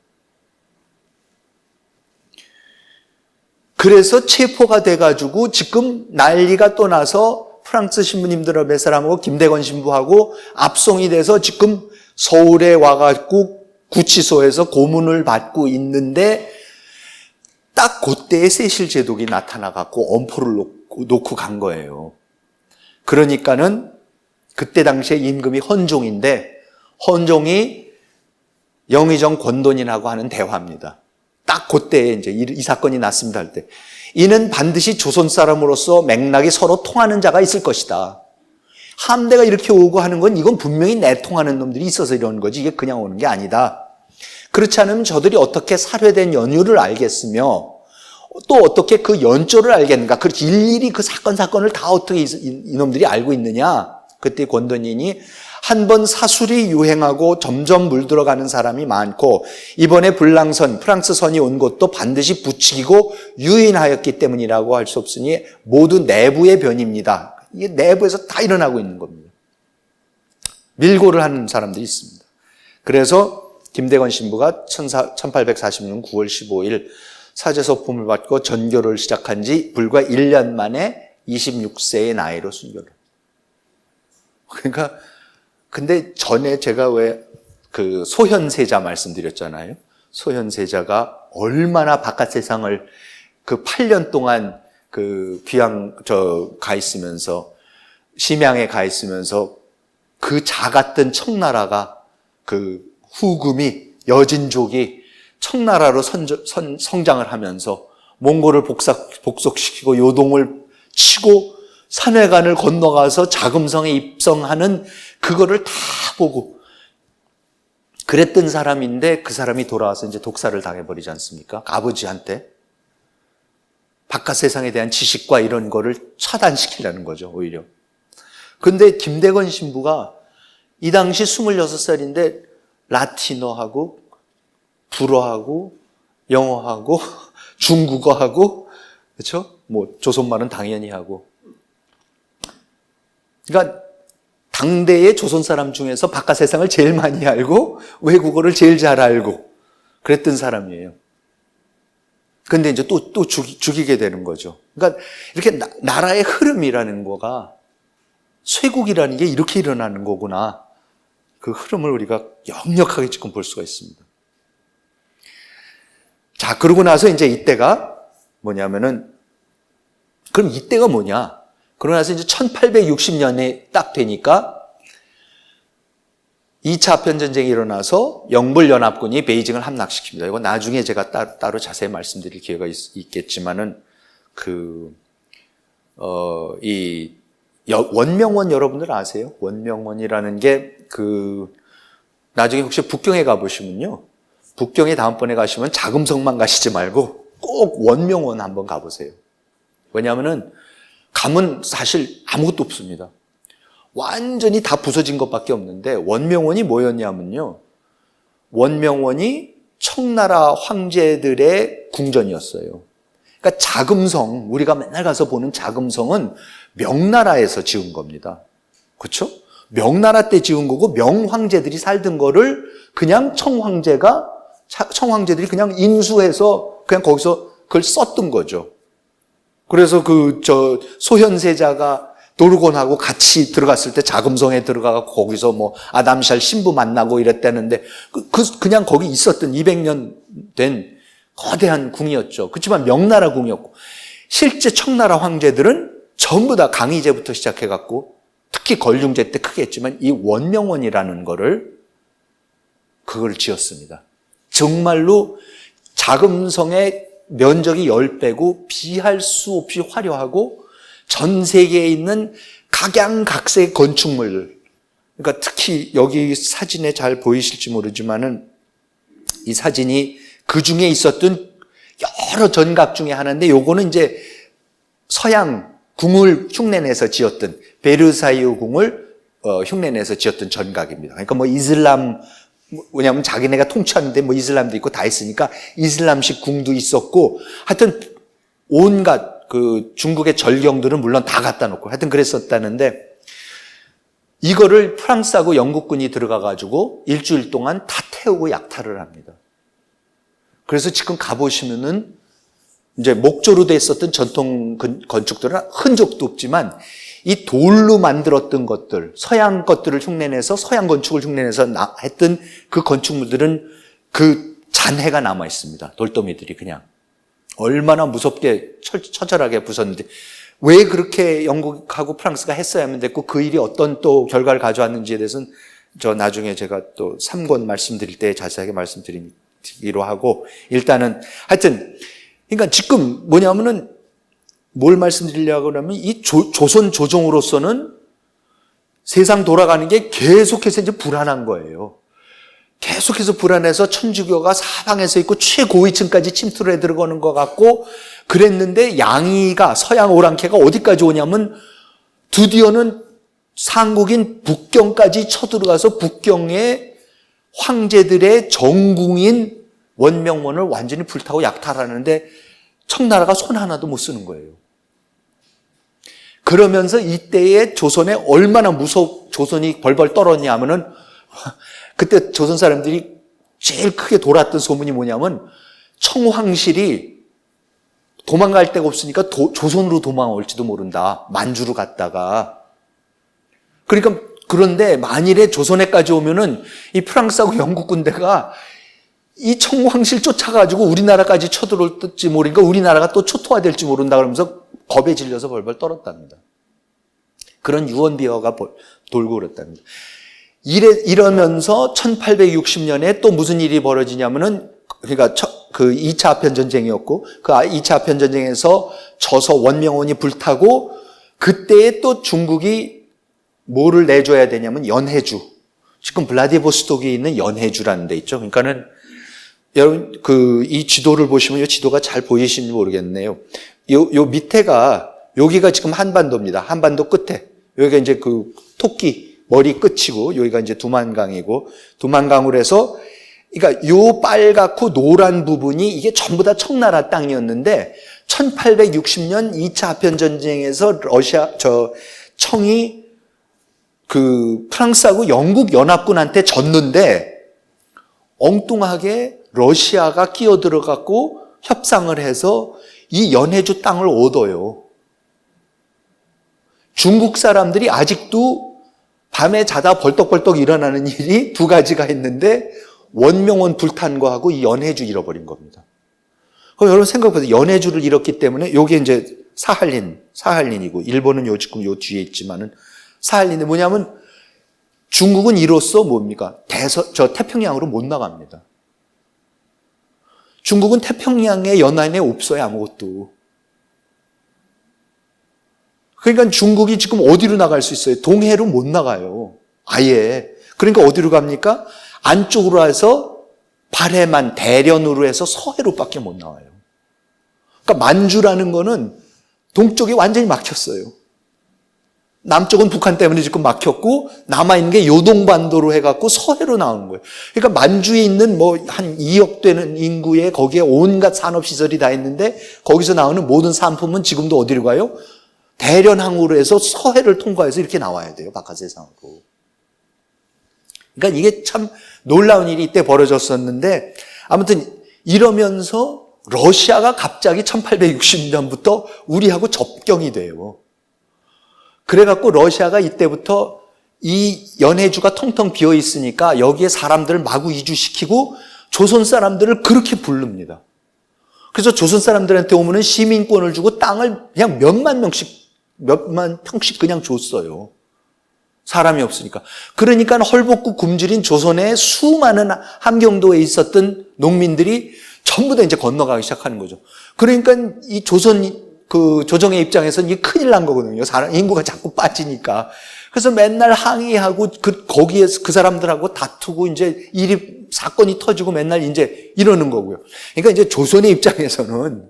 Speaker 1: 그래서 체포가 돼가지고 지금 난리가 또 나서 프랑스 신부님들 몇 사람하고 김대건 신부하고 압송이 돼서 지금 서울에 와가지고 구치소에서 고문을 받고 있는데, 딱 그때에 세실제독이 나타나갖고 엄포를 놓고 간 거예요. 그러니까는 그때 당시에 임금이 헌종인데, 헌종이 영의정 권돈인하고 하는 대화입니다. 딱 그때에 이제 이 사건이 났습니다 할 때, 이는 반드시 조선 사람으로서 맥락이 서로 통하는 자가 있을 것이다. 함대가 이렇게 오고 하는 건 이건 분명히 내통하는 놈들이 있어서 이러는 거지, 이게 그냥 오는 게 아니다. 그렇지 않으면 저들이 어떻게 살해된 연유를 알겠으며 또 어떻게 그 연조를 알겠는가, 그렇게 일일이 그 사건을 다 어떻게 이놈들이 알고 있느냐. 그때 권돈인이 한 번 사술이 유행하고 점점 물들어가는 사람이 많고 이번에 불랑선, 프랑스선이 온 것도 반드시 부추기고 유인하였기 때문이라고 할 수 없으니 모두 내부의 변입니다. 이게 내부에서 다 일어나고 있는 겁니다. 밀고를 하는 사람들이 있습니다. 그래서 김대건 신부가 1846년 9월 15일 사제서품을 받고 전교를 시작한 지 불과 1년 만에 26세의 나이로 순교를. 그러니까 근데 전에 제가 왜 그 소현세자 말씀드렸잖아요. 소현세자가 얼마나 바깥 세상을 그 8년 동안 그 가 있으면서, 심양에 가 있으면서 그 작았던 청나라가, 그 후금이, 여진족이 청나라로 성장을 하면서 몽골을 복속시키고 요동을 치고 산해관을 건너가서 자금성에 입성하는 그거를 다 보고 그랬던 사람인데, 그 사람이 돌아와서 이제 독사를 당해버리지 않습니까? 아버지한테. 바깥 세상에 대한 지식과 이런 거를 차단시키려는 거죠, 오히려. 근데 김대건 신부가 이 당시 26살인데 라틴어하고 불어하고 영어하고 중국어하고, 그렇죠? 뭐 조선말은 당연히 하고. 그러니까 당대의 조선 사람 중에서 바깥 세상을 제일 많이 알고 외국어를 제일 잘 알고 그랬던 사람이에요. 근데 이제 또 죽이게 되는 거죠. 그러니까 이렇게 나라의 흐름이라는 거가 쇄국이라는 게 이렇게 일어나는 거구나. 그 흐름을 우리가 역력하게 지금 볼 수가 있습니다. 자, 그러고 나서 이제 이때가 뭐냐면은, 그럼 이때가 뭐냐? 그러고 나서 이제 1860년에 딱 되니까 2차 아편전쟁이 일어나서 영불연합군이 베이징을 함락시킵니다. 이거 나중에 제가 따로 자세히 말씀드릴 기회가 있겠지만은, 원명원 여러분들 아세요? 원명원이라는 게 나중에 혹시 북경에 가보시면요. 북경에 다음번에 가시면 자금성만 가시지 말고 꼭 원명원 한번 가보세요. 왜냐하면은 가면 사실 아무것도 없습니다. 완전히 다 부서진 것밖에 없는데 원명원이 뭐였냐면요. 원명원이 청나라 황제들의 궁전이었어요. 그러니까 자금성, 우리가 맨날 가서 보는 자금성은 명나라에서 지은 겁니다. 그렇죠? 명나라 때 지은 거고 명황제들이 살던 거를 그냥 청황제들이 그냥 인수해서 그냥 거기서 그걸 썼던 거죠. 그래서 소현세자가 도르곤하고 같이 들어갔을 때 자금성에 들어가고 거기서 뭐 아담샬 신부 만나고 이랬다는데 그냥 거기 있었던 200년 된 거대한 궁이었죠. 그렇지만 명나라 궁이었고 실제 청나라 황제들은 전부 다 강희제부터 시작해갖고 특히 걸륭제 때 크게 했지만 이 원명원이라는 그걸 지었습니다. 정말로 자금성의 면적이 10배고 비할 수 없이 화려하고 전 세계에 있는 각양각색 건축물, 그러니까 특히 여기 사진에 잘 보이실지 모르지만은 이 사진이 그 중에 있었던 여러 전각 중에 하나인데 요거는 이제 서양 궁을 흉내내서 지었던 베르사유 궁을 흉내내서 지었던 전각입니다. 그러니까 뭐 이슬람, 왜냐하면 자기네가 통치하는데 뭐 이슬람도 있고 다 있으니까 이슬람식 궁도 있었고 하여튼 온갖 중국의 절경들은 물론 다 갖다 놓고 하여튼 그랬었다는데 이거를 프랑스하고 영국군이 들어가가지고 일주일 동안 다 태우고 약탈을 합니다. 그래서 지금 가보시면은 이제 목조로 돼 있었던 전통 건축들은 흔적도 없지만 이 돌로 만들었던 것들, 서양 것들을 흉내내서 서양 건축을 흉내내서 했던 그 건축물들은 그 잔해가 남아 있습니다. 돌더미들이 그냥 얼마나 무섭게 처절하게 부쉈는데 왜 그렇게 영국하고 프랑스가 했어야만 됐고 그 일이 어떤 또 결과를 가져왔는지에 대해서는 저 나중에 제가 또 3권 말씀드릴 때 자세하게 말씀드리기로 하고 일단은 하여튼 그러니까 지금 뭐냐면은 뭘 말씀드리려고 하면 이 조선 조정으로서는 세상 돌아가는 게 계속해서 이제 불안한 거예요. 계속해서 불안해서 천주교가 사방에서 있고 최고위층까지 침투를 해 들어가는 것 같고 그랬는데 양이가 서양 오랑캐가 어디까지 오냐면 드디어는 상국인 북경까지 쳐들어가서 북경의 황제들의 정궁인 원명원을 완전히 불타고 약탈하는데 청나라가 손 하나도 못 쓰는 거예요. 그러면서 이때의 조선에 얼마나 조선이 벌벌 떨었냐 하면은 그때 조선 사람들이 제일 크게 돌았던 소문이 뭐냐면 청황실이 도망갈 데가 없으니까 조선으로 도망올지도 모른다. 만주로 갔다가. 그러니까 그런데 만일에 조선에까지 오면은 이 프랑스하고 영국 군대가 이 청황실 쫓아가지고 우리나라까지 쳐들어올지 모르니까 우리나라가 또 초토화될지 모른다 그러면서 겁에 질려서 벌벌 떨었답니다. 그런 유언비어가 돌고 그랬답니다. 이러면서 1860년에 또 무슨 일이 벌어지냐면은 그러니까 그 2차 아편전쟁이었고 그 2차 아편전쟁에서 져서 원명원이 불타고 그때에 또 중국이 뭐를 내줘야 되냐면 연해주. 지금 블라디보스톡에 있는 연해주라는 데 있죠. 그러니까는 여러분 이 지도를 보시면 이 지도가 잘 보이시는지 모르겠네요. 요 밑에가 여기가 지금 한반도입니다. 한반도 끝에 여기가 이제 그 토끼 머리 끝이고 여기가 이제 두만강이고 두만강으로 해서 그러니까 요 빨갛고 노란 부분이 이게 전부 다 청나라 땅이었는데 1860년 2차 아편전쟁에서 청이 그 프랑스하고 영국 연합군한테 졌는데 엉뚱하게 러시아가 끼어들어갖고 협상을 해서 이 연해주 땅을 얻어요. 중국 사람들이 아직도 밤에 자다 벌떡벌떡 일어나는 일이 두 가지가 있는데 원명원 불탄 거하고 이 연해주 잃어버린 겁니다. 그럼 여러분 생각해보세요. 연해주를 잃었기 때문에 요게 이제 사할린이고 일본은 요 지금 요 뒤에 있지만은 사할린이 뭐냐면 중국은 이로써 뭡니까? 태평양으로 못 나갑니다. 중국은 태평양의 연안에 없어요, 아무것도. 그러니까 중국이 지금 어디로 나갈 수 있어요? 동해로 못 나가요. 아예. 그러니까 어디로 갑니까? 안쪽으로 해서 발해만 대련으로 해서 서해로밖에 못 나와요. 그러니까 만주라는 거는 동쪽이 완전히 막혔어요. 남쪽은 북한 때문에 지금 막혔고 남아있는 게 요동반도로 해갖고 서해로 나오는 거예요. 그러니까 만주에 있는 뭐 한 2억 되는 인구에 거기에 온갖 산업시설이 다 있는데 거기서 나오는 모든 상품은 지금도 어디로 가요? 대련항으로 해서 서해를 통과해서 이렇게 나와야 돼요. 바깥 세상으로. 그러니까 이게 참 놀라운 일이 이때 벌어졌었는데 아무튼 이러면서 러시아가 갑자기 1860년부터 우리하고 접경이 돼요. 그래갖고 러시아가 이때부터 이 연해주가 텅텅 비어 있으니까 여기에 사람들을 마구 이주시키고 조선 사람들을 그렇게 부릅니다. 그래서 조선 사람들한테 오면은 시민권을 주고 땅을 그냥 몇만 평씩 그냥 줬어요. 사람이 없으니까. 그러니까 헐벗고 굶주린 조선의 수많은 함경도에 있었던 농민들이 전부 다 이제 건너가기 시작하는 거죠. 그러니까 이 조정의 입장에서는 이게 큰일 난 거거든요. 인구가 자꾸 빠지니까. 그래서 맨날 항의하고 거기에서 그 사람들하고 다투고 이제 사건이 터지고 맨날 이제 이러는 거고요. 그러니까 이제 조선의 입장에서는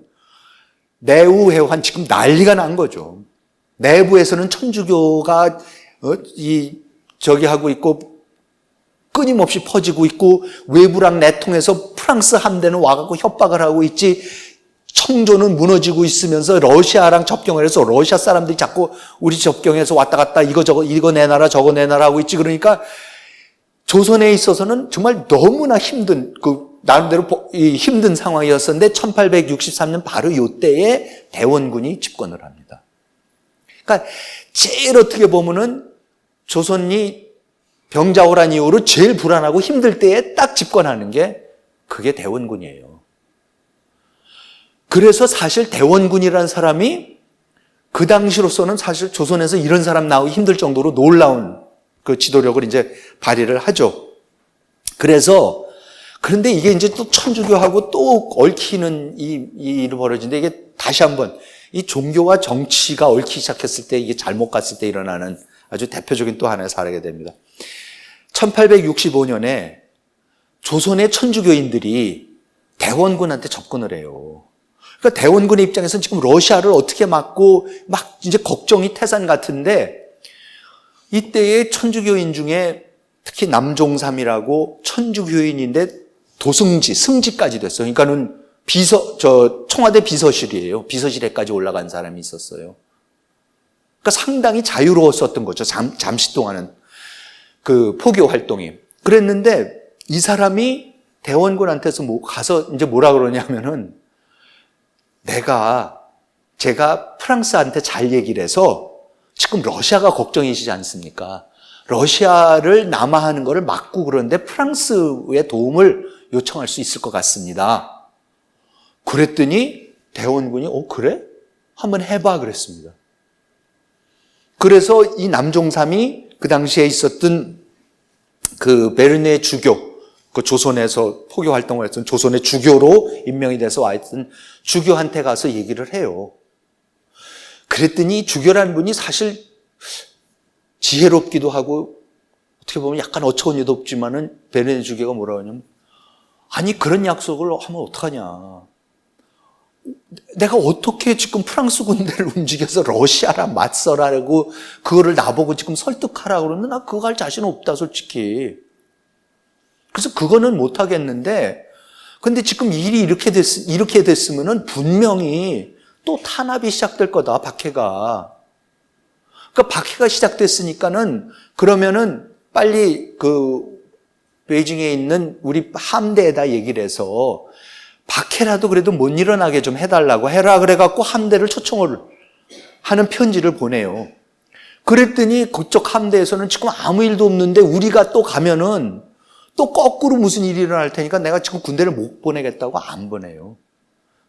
Speaker 1: 내후회환 지금 난리가 난 거죠. 내부에서는 천주교가 하고 있고 끊임없이 퍼지고 있고 외부랑 내통해서 프랑스 함대는 와갖고 협박을 하고 있지 청조는 무너지고 있으면서 러시아랑 접경을 해서 러시아 사람들이 자꾸 우리 접경해서 왔다 갔다 이거 내놔라 저거 내놔라 하고 있지. 그러니까 조선에 있어서는 정말 너무나 힘든 나름대로 힘든 상황이었었는데 1863년 바로 이때에 대원군이 집권을 합니다. 그러니까 제일 어떻게 보면은 조선이 병자호란 이후로 제일 불안하고 힘들 때에 딱 집권하는 게 그게 대원군이에요. 그래서 사실 대원군이라는 사람이 그 당시로서는 사실 조선에서 이런 사람 나오기 힘들 정도로 놀라운 그 지도력을 이제 발휘를 하죠. 그런데 이게 이제 또 천주교하고 또 얽히는 이 일이 벌어지는데 이게 다시 한번 이 종교와 정치가 얽히기 시작했을 때 이게 잘못 갔을 때 일어나는 아주 대표적인 또 하나의 사례가 됩니다. 1865년에 조선의 천주교인들이 대원군한테 접근을 해요. 그러니까 대원군의 입장에서는 지금 러시아를 어떻게 막고 막 이제 걱정이 태산 같은데 이때의 천주교인 중에 특히 남종삼이라고 천주교인인데 승지까지 됐어요. 그러니까는 청와대 비서실이에요. 비서실에까지 올라간 사람이 있었어요. 그러니까 상당히 자유로웠었던 거죠. 잠시 동안은 그 포교 활동이. 그랬는데 이 사람이 대원군한테서 가서 이제 뭐라 그러냐면은 제가 프랑스한테 잘 얘기를 해서 지금 러시아가 걱정이시지 않습니까? 러시아를 남하하는 거를 막고 그러는데 프랑스의 도움을 요청할 수 있을 것 같습니다. 그랬더니 대원군이 그래? 한번 해봐 그랬습니다. 그래서 이 남종삼이 그 당시에 있었던 그 베르네 주교, 그 조선에서 포교 활동을 했던 조선의 주교로 임명이 돼서 와 있던 주교한테 가서 얘기를 해요. 그랬더니 주교라는 분이 사실 지혜롭기도 하고 어떻게 보면 약간 어처구니도 없지만은 베르네 주교가 뭐라고 하냐면 아니 그런 약속을 하면 어떡하냐. 내가 어떻게 지금 프랑스 군대를 움직여서 러시아랑 맞서라고 그거를 나보고 지금 설득하라고 그러면 나 그거 할 자신 없다 솔직히. 그래서 그거는 못 하겠는데 근데 지금 일이 이렇게 됐으면은 분명히 또 탄압이 시작될 거다 박해가. 그 박해가 시작됐으니까는 그러면은 빨리 그 베이징에 있는 우리 함대에다 얘기를 해서 박해라도 그래도 못 일어나게 좀 해달라고 해라 그래갖고 함대를 초청을 하는 편지를 보내요. 그랬더니 그쪽 함대에서는 지금 아무 일도 없는데 우리가 또 가면은 또 거꾸로 무슨 일이 일어날 테니까 내가 지금 군대를 못 보내겠다고 안 보내요.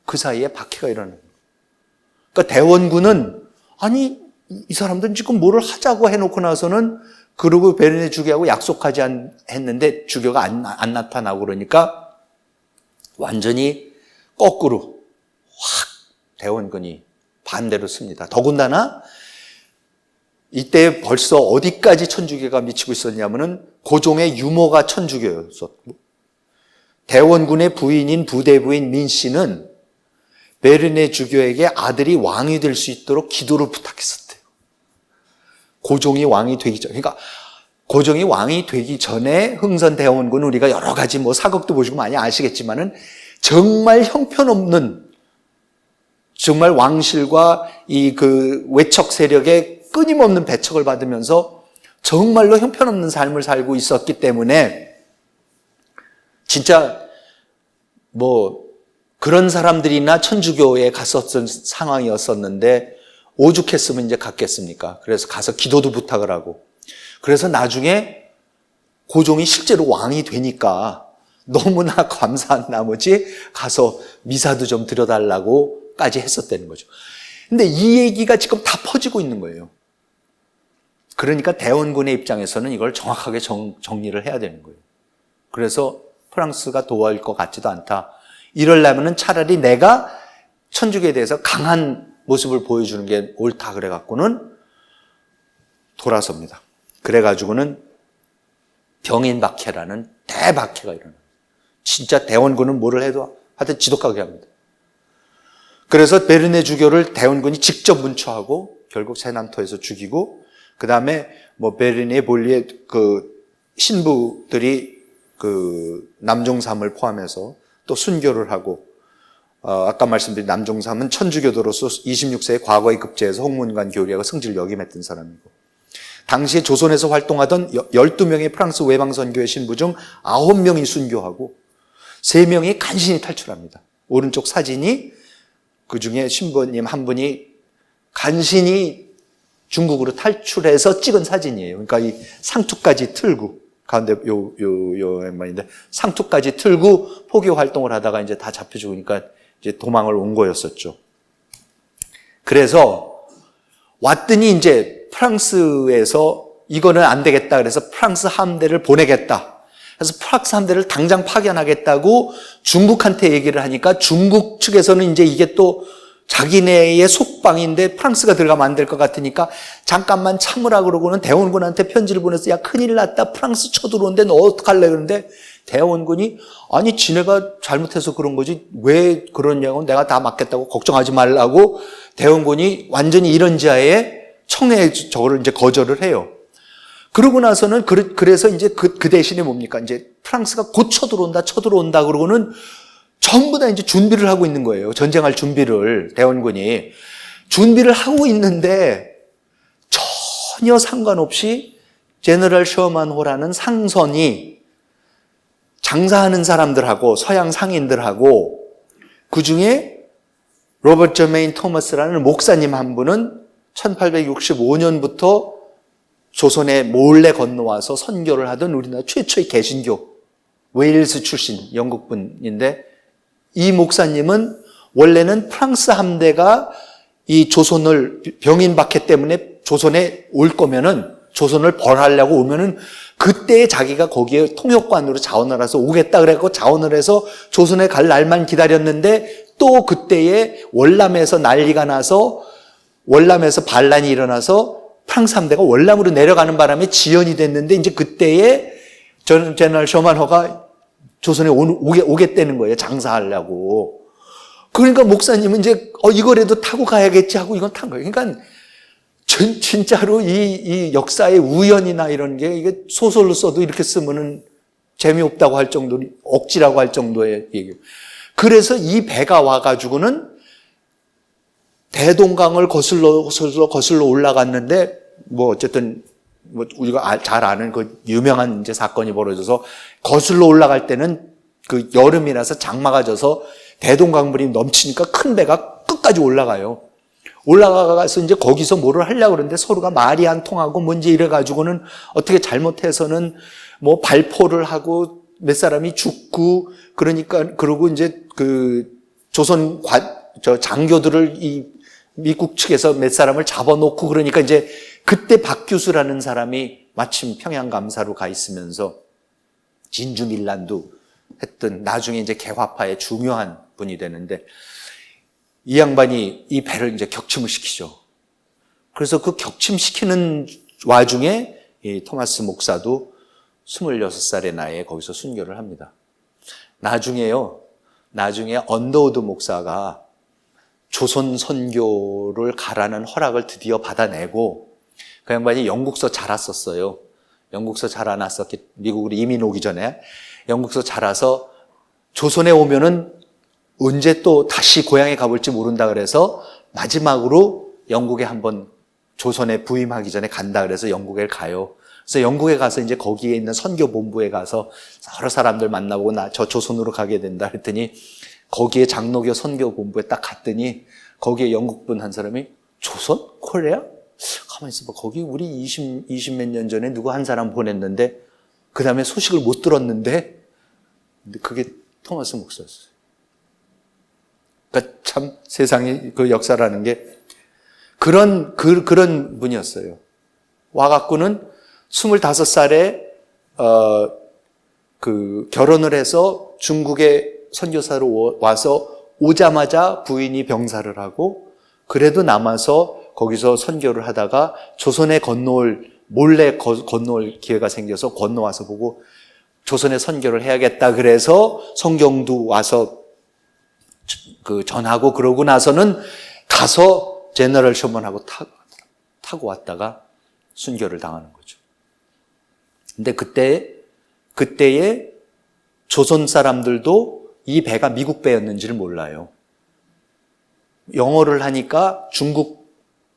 Speaker 1: 그 사이에 박해가 일어나요. 그러니까 대원군은 아니 이 사람들은 지금 뭐를 하자고 해놓고 나서는 그러고 베르네 주교하고 약속하지 했는데 주교가 안 나타나고 그러니까 완전히 거꾸로 확 대원군이 반대로 씁니다. 더군다나 이때 벌써 어디까지 천주교가 미치고 있었냐면은 고종의 유모가 천주교였었고 대원군의 부인인 부대부인 민 씨는 베르네 주교에게 아들이 왕이 될 수 있도록 기도를 부탁했었대요. 고종이 왕이 되기 전, 그러니까 고종이 왕이 되기 전에 흥선 대원군은 우리가 여러 가지 뭐 사극도 보시고 많이 아시겠지만은 정말 형편없는 정말 왕실과 이 그 외척 세력의 끊임없는 배척을 받으면서 정말로 형편없는 삶을 살고 있었기 때문에 진짜 뭐 그런 사람들이나 천주교에 갔었던 상황이었었는데 오죽했으면 이제 갔겠습니까? 그래서 가서 기도도 부탁을 하고 그래서 나중에 고종이 실제로 왕이 되니까 너무나 감사한 나머지 가서 미사도 좀 드려달라고까지 했었다는 거죠. 근데 이 얘기가 지금 다 퍼지고 있는 거예요. 그러니까 대원군의 입장에서는 이걸 정확하게 정리를 해야 되는 거예요. 그래서 프랑스가 도와줄 것 같지도 않다. 이러려면은 차라리 내가 천주교에 대해서 강한 모습을 보여주는 게 옳다 그래갖고는 돌아섭니다. 그래가지고는 병인박해라는 대박해가 일어나요. 진짜 대원군은 뭐를 해도 하여튼 지독하게 합니다. 그래서 베르네 주교를 대원군이 직접 문초하고 결국 세남토에서 죽이고 그 다음에 뭐 베르네 볼리의 그 신부들이 그 남종삼을 포함해서 또 순교를 하고 아까 말씀드린 남종삼은 천주교도로서 26세의 과거의 급제에서 홍문관 교리하고 성지를 역임했던 사람이고 당시에 조선에서 활동하던 12명의 프랑스 외방선교의 신부 중 9명이 순교하고 3명이 간신히 탈출합니다. 오른쪽 사진이 그중에 신부님 한 분이 간신히 중국으로 탈출해서 찍은 사진이에요. 그러니까 이 상투까지 틀고 가운데 요 엠마인데 상투까지 틀고 포교 활동을 하다가 이제 다 잡혀 죽으니까 이제 도망을 온 거였었죠. 그래서 왔더니 이제 프랑스에서 이거는 안 되겠다 그래서 프랑스 함대를 보내겠다. 그래서 프랑스 함대를 당장 파견하겠다고 중국한테 얘기를 하니까 중국 측에서는 이제 이게 또 자기네의 속방인데 프랑스가 들어가면 안 될 것 같으니까 잠깐만 참으라 그러고는 대원군한테 편지를 보내서 야 큰일 났다 프랑스 쳐들어오는데 너 어떡할래 그러는데 대원군이 아니 지네가 잘못해서 그런 거지 왜 그러냐고 내가 다 막겠다고 걱정하지 말라고 대원군이 완전히 이런 지하에 청해 저거를 이제 거절을 해요. 그러고 나서는 그래서 이제 그 대신에 뭡니까 이제 프랑스가 곧 쳐들어온다 그러고는 전부 다 이제 준비를 하고 있는 거예요. 전쟁할 준비를 대원군이 준비를 하고 있는데 전혀 상관없이 제너럴 셔먼호라는 상선이 장사하는 사람들하고 서양 상인들하고 그중에 로버트 저메인 토머스라는 목사님 한 분은 1865년부터 조선에 몰래 건너와서 선교를 하던 우리나라 최초의 개신교 웨일스 출신 영국분인데 이 목사님은 원래는 프랑스 함대가 이 조선을 병인박해 때문에 조선에 올 거면은 조선을 벌하려고 오면은 그때 자기가 거기에 통역관으로 자원을 해서 오겠다 그래갖고 자원을 해서 조선에 갈 날만 기다렸는데 또 그때에 월남에서 난리가 나서 월남에서 반란이 일어나서 프랑스 함대가 월남으로 내려가는 바람에 지연이 됐는데 이제 그때에 제너럴 셔먼호가 조선에 오겠다는 거예요. 장사하려고. 그러니까 목사님은 이제 이거라도 타고 가야겠지 하고 이건 탄 거예요. 그러니까 진짜로 이 역사의 우연이나 이런 게 이게 소설로 써도 이렇게 쓰면은 재미없다고 할 정도로 억지라고 할 정도의 얘기예요. 그래서 이 배가 와가지고는 대동강을 거슬러 올라갔는데 뭐 어쨌든 뭐 우리가 잘 아는 그 유명한 이제 사건이 벌어져서 거슬러 올라갈 때는 그 여름이라서 장마가 져서 대동강물이 넘치니까 큰 배가 끝까지 올라가요. 올라가서 이제 거기서 뭐를 하려고 그러는데 서로가 말이 안 통하고 뭔지 이래가지고는 어떻게 잘못해서는 뭐 발포를 하고 몇 사람이 죽고 그러니까 그러고 이제 그 조선 장교들을 이 미국 측에서 몇 사람을 잡아놓고 그러니까 이제 그때 박규수라는 사람이 마침 평양 감사로 가 있으면서 진주 밀란도 했던 나중에 이제 개화파의 중요한 분이 되는데 이 양반이 이 배를 이제 격침을 시키죠. 그래서 그 격침시키는 와중에 이 토마스 목사도 26살의 나이에 거기서 순교를 합니다. 나중에 언더우드 목사가 조선 선교를 가라는 허락을 드디어 받아내고 그 양반이 영국서 자랐었어요. 영국서 자라났었기 미국으로 이민 오기 전에 영국서 자라서 조선에 오면은 언제 또 다시 고향에 가볼지 모른다 그래서 마지막으로 영국에 한번 조선에 부임하기 전에 간다 그래서 영국에 가요. 그래서 영국에 가서 이제 거기에 있는 선교 본부에 가서 여러 사람들 만나보고 저 조선으로 가게 된다 그랬더니 거기에 장로교 선교 본부에 딱 갔더니 거기에 영국분 한 사람이 조선? 코리아? 가만히 있어봐. 거기 우리 20 몇 년 전에 누구 한 사람 보냈는데 그 다음에 소식을 못 들었는데 근데 그게 토마스 목사였어요. 그러니까 참 세상의 그 역사라는 게 그런 분이었어요. 와갖고는 25살에 결혼을 해서 중국에 선교사로 와서 오자마자 부인이 병사를 하고 그래도 남아서 거기서 선교를 하다가 조선에 몰래 건너올 기회가 생겨서 건너와서 보고 조선에 선교를 해야겠다 그래서 성경도 와서 전하고 그러고 나서는 가서 제너럴 셔먼하고 타고 왔다가 순교를 당하는 거죠. 근데 그때에 조선 사람들도 이 배가 미국 배였는지를 몰라요. 영어를 하니까 중국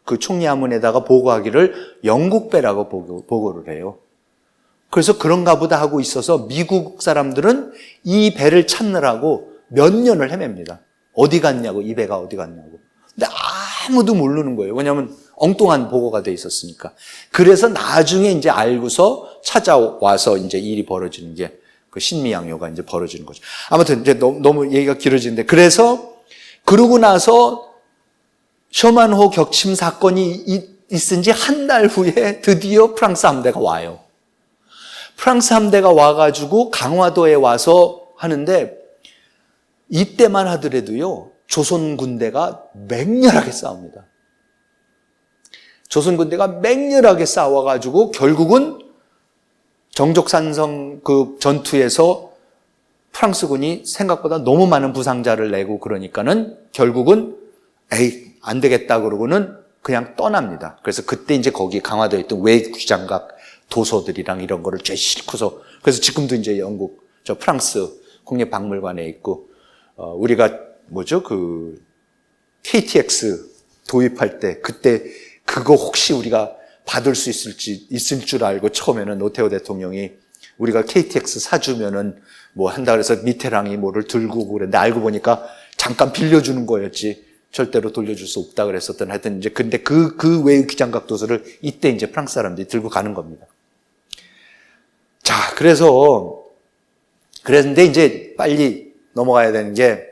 Speaker 1: 그 총리하문에다가 보고하기를 영국 배라고 보고를 해요. 그래서 그런가 보다 하고 있어서 미국 사람들은 이 배를 찾느라고 몇 년을 헤맵니다. 어디 갔냐고, 이 배가 어디 갔냐고. 근데 아무도 모르는 거예요. 왜냐하면 엉뚱한 보고가 돼 있었으니까. 그래서 나중에 이제 알고서 찾아와서 이제 일이 벌어지는 게 그 신미양요가 이제 벌어지는 거죠. 아무튼 이제 너무 얘기가 길어지는데 그래서 그러고 나서 셔만호 격침 사건이 있은 지 한 달 후에 드디어 프랑스 함대가 와요. 프랑스 함대가 와가지고 강화도에 와서 하는데 이때만 하더라도요 조선 군대가 맹렬하게 싸웁니다. 조선 군대가 맹렬하게 싸워가지고 결국은 정족산성 그 전투에서 프랑스군이 생각보다 너무 많은 부상자를 내고 그러니까는 결국은 안 되겠다 그러고는 그냥 떠납니다. 그래서 그때 이제 거기 강화도에 있던 외귀장각 도서들이랑 이런 거를 쥐 싣고서 그래서 지금도 이제 프랑스 국립박물관에 있고 우리가 그 KTX 도입할 때 그때 그거 혹시 우리가 받을 수 있을 줄 알고 처음에는 노태우 대통령이 우리가 KTX 사주면은 뭐 한다 그래서 미테랑이 뭐를 들고 그랬는데 알고 보니까 잠깐 빌려주는 거였지 절대로 돌려줄 수 없다 그랬었던 하여튼 이제 근데 그 외의 기장각 도서를 이때 이제 프랑스 사람들이 들고 가는 겁니다. 자, 그랬는데 이제 빨리 넘어가야 되는 게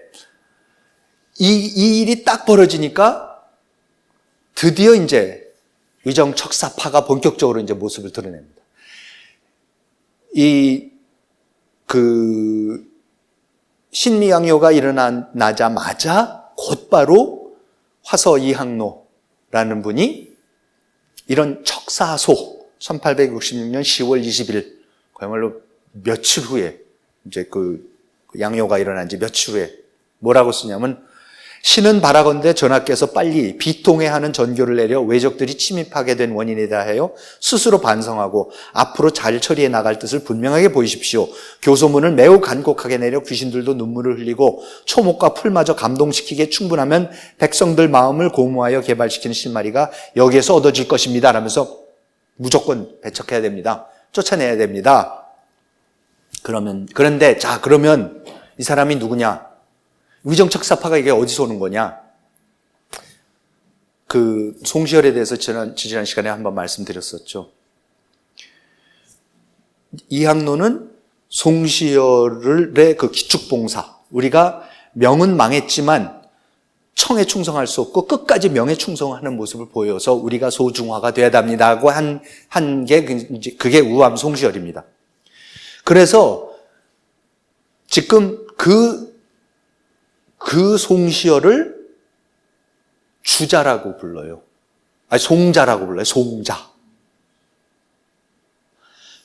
Speaker 1: 이 일이 딱 벌어지니까 드디어 이제 위정 척사파가 본격적으로 이제 모습을 드러냅니다. 신미양요가 일어나자마자 곧바로 화서 이항로라는 분이 이런 척사소 1866년 10월 20일 그야말로 며칠 후에 이제 그 양요가 일어난 지 며칠 후에 뭐라고 쓰냐면 신은 바라건대 전하께서 빨리 비통해하는 전교를 내려 외적들이 침입하게 된 원인에 대하여 스스로 반성하고 앞으로 잘 처리해 나갈 뜻을 분명하게 보이십시오. 교소문을 매우 간곡하게 내려 귀신들도 눈물을 흘리고 초목과 풀마저 감동시키기에 충분하면 백성들 마음을 고무하여 개발시키는 실마리가 여기에서 얻어질 것입니다. 라면서 무조건 배척해야 됩니다. 쫓아내야 됩니다. 그런데 그러면 이 사람이 누구냐? 위정척사파가 이게 어디서 오는 거냐? 그 송시열에 대해서 지난 시간에 한번 말씀드렸었죠. 이 학로는 송시열의 그 기축봉사, 우리가 명은 망했지만 청에 충성할 수 없고 끝까지 명에 충성하는 모습을 보여서 우리가 소중화가 돼야 합니다고 한 게 그게 우암 송시열입니다. 그래서 지금 그 송시열을 주자라고 불러요. 아니, 송자라고 불러요. 송자.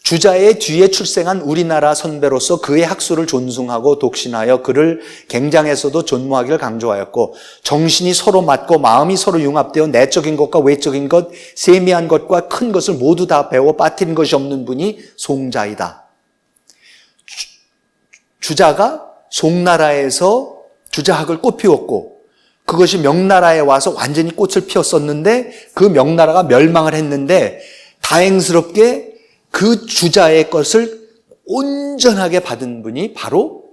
Speaker 1: 주자의 뒤에 출생한 우리나라 선배로서 그의 학술을 존중하고 독신하여 그를 경장에서도 존무하기를 강조하였고, 정신이 서로 맞고 마음이 서로 융합되어 내적인 것과 외적인 것, 세미한 것과 큰 것을 모두 다 배워 빠뜨린 것이 없는 분이 송자이다. 주자가 송나라에서 주자학을 꽃피웠고, 그것이 명나라에 와서 완전히 꽃을 피웠었는데 그 명나라가 멸망을 했는데 다행스럽게 그 주자의 것을 온전하게 받은 분이 바로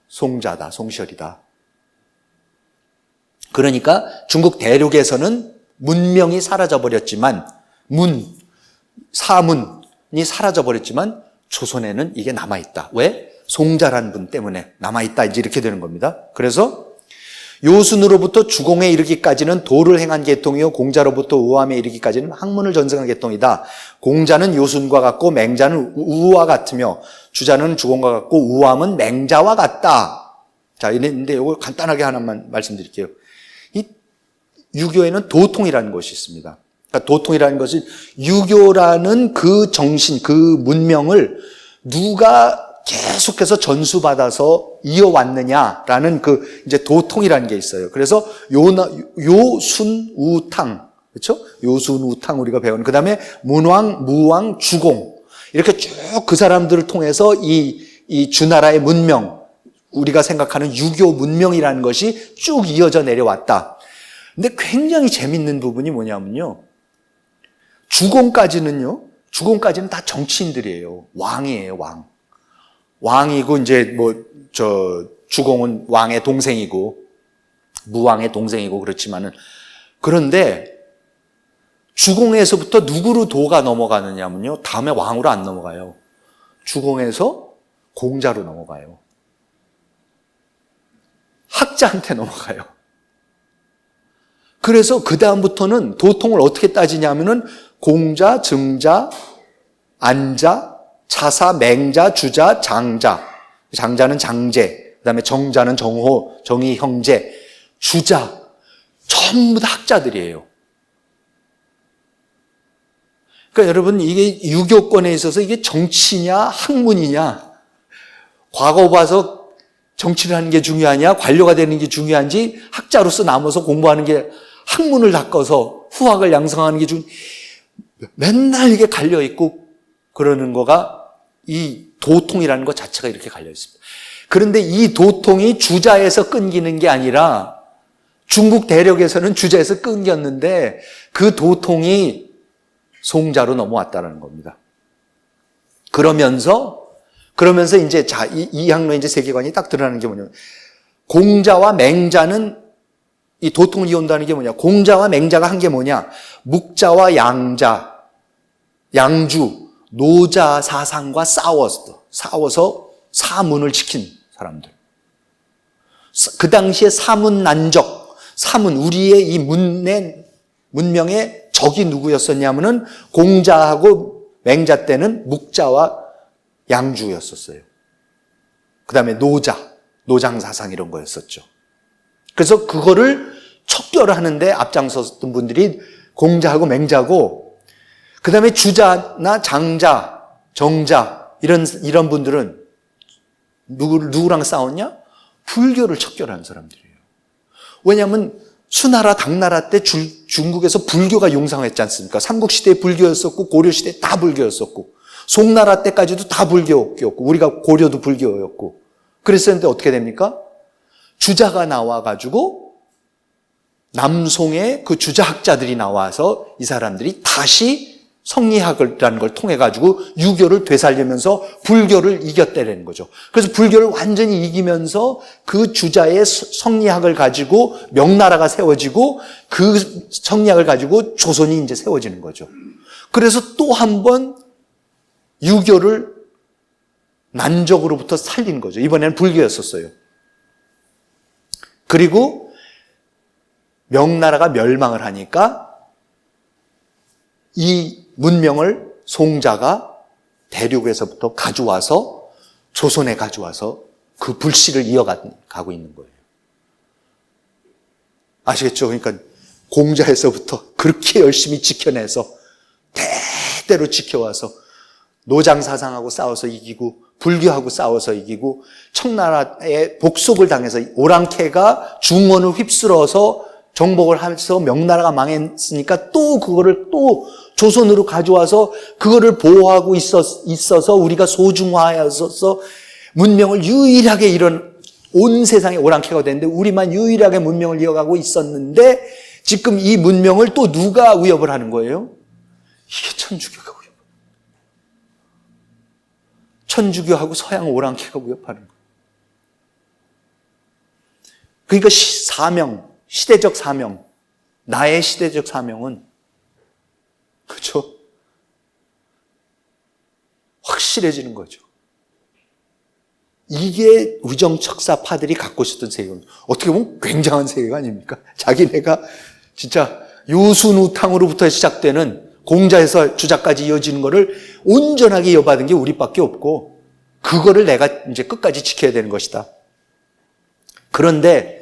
Speaker 1: 송자다, 송시열이다. 그러니까 중국 대륙에서는 문명이 사라져버렸지만, 사문이 사라져버렸지만 조선에는 이게 남아있다. 왜? 송자라는 분 때문에 남아있다. 이제 이렇게 되는 겁니다. 그래서 요순으로부터 주공에 이르기까지는 도를 행한 계통이요, 공자로부터 우암에 이르기까지는 학문을 전승한 계통이다. 공자는 요순과 같고 맹자는 우와 같으며 주자는 주공과 같고 우암은 맹자와 같다. 자, 근데 이거 간단하게 하나만 말씀드릴게요. 이 유교에는 도통이라는 것이 있습니다. 그러니까 도통이라는 것이 유교라는 그 정신, 그 문명을 누가 계속해서 전수받아서 이어왔느냐라는 그 이제 도통이라는 게 있어요. 그래서 요순우탕, 그렇죠? 요순우탕 우리가 배우는. 그 다음에 문왕, 무왕, 주공, 이렇게 쭉 그 사람들을 통해서 이 주나라의 문명, 우리가 생각하는 유교 문명이라는 것이 쭉 이어져 내려왔다. 근데 굉장히 재밌는 부분이 뭐냐면요, 주공까지는 다 정치인들이에요. 왕이에요, 왕. 왕이고, 이제 주공은 왕의 동생이고, 무왕의 동생이고, 그렇지만은, 그런데, 주공에서부터 누구로 도가 넘어가느냐면요, 다음에 왕으로 안 넘어가요. 주공에서 공자로 넘어가요. 학자한테 넘어가요. 그래서 그다음부터는 도통을 어떻게 따지냐면은, 공자, 증자, 안자, 차사, 맹자, 주자, 장자. 장자는 장제, 그 다음에 정자는 정호, 정의, 형제, 주자. 전부 다 학자들이에요. 그러니까 여러분, 이게 유교권에 있어서 이게 정치냐, 학문이냐, 과거 봐서 정치를 하는 게 중요하냐, 관료가 되는 게 중요한지, 학자로서 남아서 공부하는 게, 학문을 닦아서 후학을 양성하는 게 맨날 이게 갈려있고 그러는 거가 이 도통이라는 것 자체가 이렇게 갈려 있습니다. 그런데 이 도통이 주자에서 끊기는 게 아니라 중국 대륙에서는 주자에서 끊겼는데 그 도통이 송자로 넘어왔다는 겁니다. 그러면서 이제 이 학로의 이제 세계관이 딱 드러나는 게 뭐냐면, 공자와 맹자는 이 도통을 이온다는 게 뭐냐? 공자와 맹자가 한 게 뭐냐? 묵자와 양자, 양주, 노자 사상과 싸워서 사문을 지킨 사람들. 그 당시에 사문난적, 우리의 이 문명의 적이 누구였었냐면은 공자하고 맹자 때는 묵자와 양주였었어요. 그 다음에 노장사상 이런 거였었죠. 그래서 그거를 척결하는데 앞장섰던 분들이 공자하고 맹자고, 그 다음에 주자나 장자, 정자, 이런 분들은 누구랑 싸웠냐? 불교를 척결한 사람들이에요. 왜냐하면 수나라, 당나라 때 중국에서 불교가 용상했지 않습니까? 삼국시대에 불교였었고 고려시대에 다 불교였었고 송나라 때까지도 다 불교였고 우리가 고려도 불교였고 그랬었는데 어떻게 됩니까? 주자가 나와가지고 남송의 그 주자학자들이 나와서 이 사람들이 다시 성리학이라는 걸 통해 가지고 유교를 되살리면서 불교를 이겼다는 거죠. 그래서 불교를 완전히 이기면서 그 주자의 성리학을 가지고 명나라가 세워지고 그 성리학을 가지고 조선이 이제 세워지는 거죠. 그래서 또 한 번 유교를 난적으로부터 살린 거죠. 이번에는 불교였었어요. 그리고 명나라가 멸망을 하니까 이 문명을 송자가 대륙에서부터 가져와서 조선에 가져와서 그 불씨를 이어가고 있는 거예요. 아시겠죠? 그러니까 공자에서부터 그렇게 열심히 지켜내서 대대로 지켜와서 노장사상하고 싸워서 이기고 불교하고 싸워서 이기고 청나라의 복속을 당해서 오랑캐가 중원을 휩쓸어서 정복을 하면서 명나라가 망했으니까 또 그거를 또 조선으로 가져와서 그거를 보호하고 있어서 우리가 소중화하여서 문명을 유일하게 온 세상에 오랑캐가 됐는데 우리만 유일하게 문명을 이어가고 있었는데 지금 이 문명을 또 누가 위협을 하는 거예요? 이게 천주교가 위협. 천주교하고 서양 오랑캐가 위협하는 거예요. 그러니까 시대적 사명, 나의 시대적 사명은 그렇죠? 확실해지는 거죠. 이게 위정척사파들이 갖고 있었던 세계입니다. 어떻게 보면 굉장한 세계가 아닙니까? 자기네가 진짜 요순우탕으로부터 시작되는 공자에서 주자까지 이어지는 거를 온전하게 이어받은 게 우리밖에 없고 그거를 내가 이제 끝까지 지켜야 되는 것이다. 그런데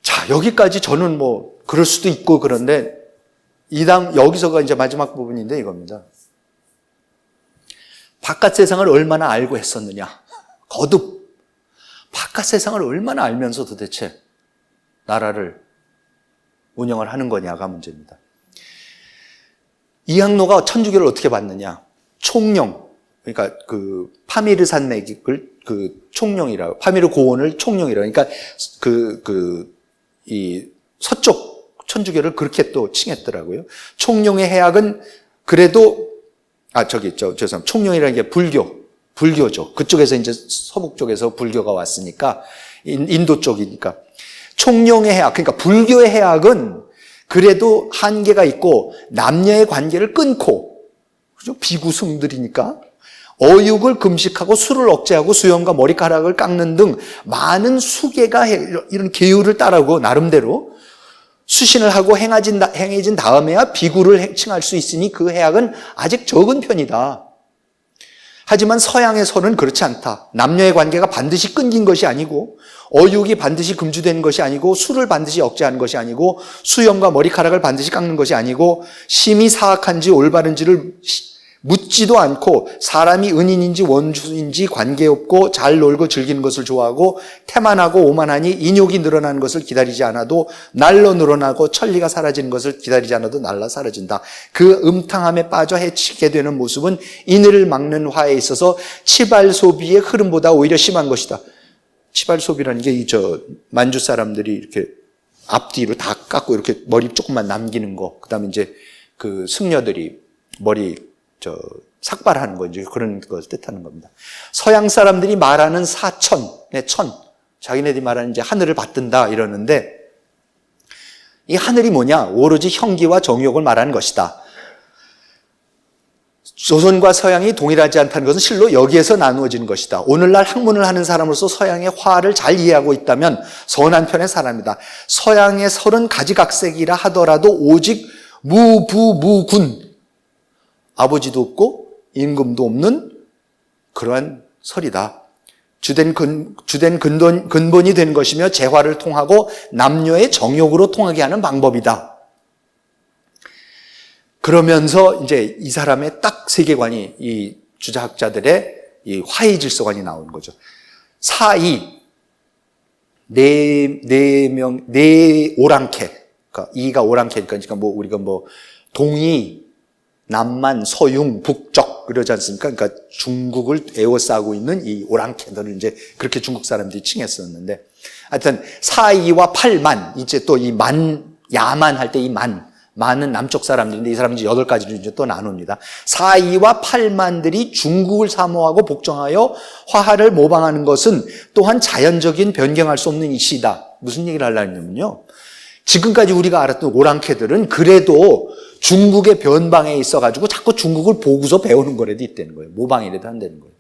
Speaker 1: 자, 여기까지 저는 뭐 그럴 수도 있고 그런데 여기서가 이제 마지막 부분인데 이겁니다. 바깥 세상을 얼마나 알고 했었느냐. 거듭 바깥 세상을 얼마나 알면서 도대체 나라를 운영을 하는 거냐가 문제입니다. 이항로가 천주교를 어떻게 받느냐. 총령, 그러니까 그 파미르 산맥을 그 총령이라고, 파미르 고원을 총령이라고, 그러니까 이 서쪽 천주교를 그렇게 또 칭했더라고요. 총령의 해악은 그래도 죄송합니다. 총령이라는 게 불교죠. 그쪽에서 이제 서북 쪽에서 불교가 왔으니까 인도 쪽이니까 총령의 해악, 그러니까 불교의 해악은 그래도 한계가 있고 남녀의 관계를 끊고 그죠? 비구승들이니까 어육을 금식하고 술을 억제하고 수염과 머리카락을 깎는 등 많은 수계가 이런 계율을 따르고 나름대로 수신을 하고 행해진 다음에야 비구를 칭할 수 있으니 그 해악은 아직 적은 편이다. 하지만 서양에서는 그렇지 않다. 남녀의 관계가 반드시 끊긴 것이 아니고 어육이 반드시 금주되는 것이 아니고 술을 반드시 억제하는 것이 아니고 수염과 머리카락을 반드시 깎는 것이 아니고 심히 사악한지 올바른지를 묻지도 않고 사람이 은인인지 원주인지 관계없고 잘 놀고 즐기는 것을 좋아하고 태만하고 오만하니 인욕이 늘어나는 것을 기다리지 않아도 날로 늘어나고 천리가 사라지는 것을 기다리지 않아도 날라 사라진다. 그 음탕함에 빠져 해치게 되는 모습은 인을 막는 화에 있어서 치발소비의 흐름보다 오히려 심한 것이다. 치발소비라는 게 만주 사람들이 이렇게 앞뒤로 다 깎고 이렇게 머리 조금만 남기는 거. 그다음에 이제 그 승려들이 머리 삭발하는 거, 이제 그런 것을 뜻하는 겁니다. 서양 사람들이 말하는 사천의 천, 자기네들이 말하는 이제 하늘을 받든다 이러는데 이 하늘이 뭐냐? 오로지 형기와 정욕을 말하는 것이다. 조선과 서양이 동일하지 않다는 것은 실로 여기에서 나누어지는 것이다. 오늘날 학문을 하는 사람으로서 서양의 화를 잘 이해하고 있다면 선한 편의 사람이다. 서양의 설은 가지각색이라 하더라도 오직 무부무군, 아버지도 없고 임금도 없는 그러한 설이다. 주된 근본이 되는 것이며 재화를 통하고 남녀의 정욕으로 통하게 하는 방법이다. 그러면서 이제 이 사람의 딱 세계관이 이 주자학자들의 이 화의 질서관이 나오는 거죠. 사이, 네 오랑캐. 그러니까 이가 오랑캐니까, 그러니까 뭐 우리가 뭐 동이, 남만, 서융, 북적 그러지 않습니까? 그러니까 중국을 에워싸고 있는 이 오랑캐들을 이제 그렇게 중국 사람들이 칭했었는데, 하여튼 4이와 8만, 이제 또 이 야만 할 때 이 만은 남쪽 사람들인데 이 사람들이 8가지로 이제 또 나눕니다. 4이와 8만들이 중국을 사모하고 복종하여 화하를 모방하는 것은 또한 자연적인 변경할 수 없는 이시다. 무슨 얘기를 하려고 했냐면요, 지금까지 우리가 알았던 오랑캐들은 그래도 중국의 변방에 있어가지고 자꾸 중국을 보고서 배우는 거라도 있다는 거예요. 모방이라도 한다는 거예요.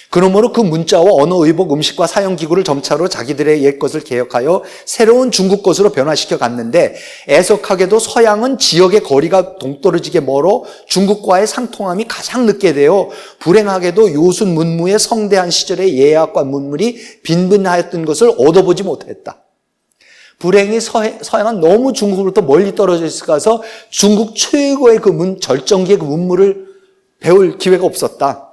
Speaker 1: 그러므로 그 문자와 언어, 의복, 음식과 사용기구를 점차로 자기들의 옛 것을 개혁하여 새로운 중국 것으로 변화시켜 갔는데, 애석하게도 서양은 지역의 거리가 동떨어지게 멀어 중국과의 상통함이 가장 늦게 되어 불행하게도 요순 문무의 성대한 시절의 예약과 문물이 빈번하였던 것을 얻어보지 못했다. 불행히 서양은 너무 중국으로부터 멀리 떨어져 있어서 중국 최고의 그 절정기의 그 문물을 배울 기회가 없었다.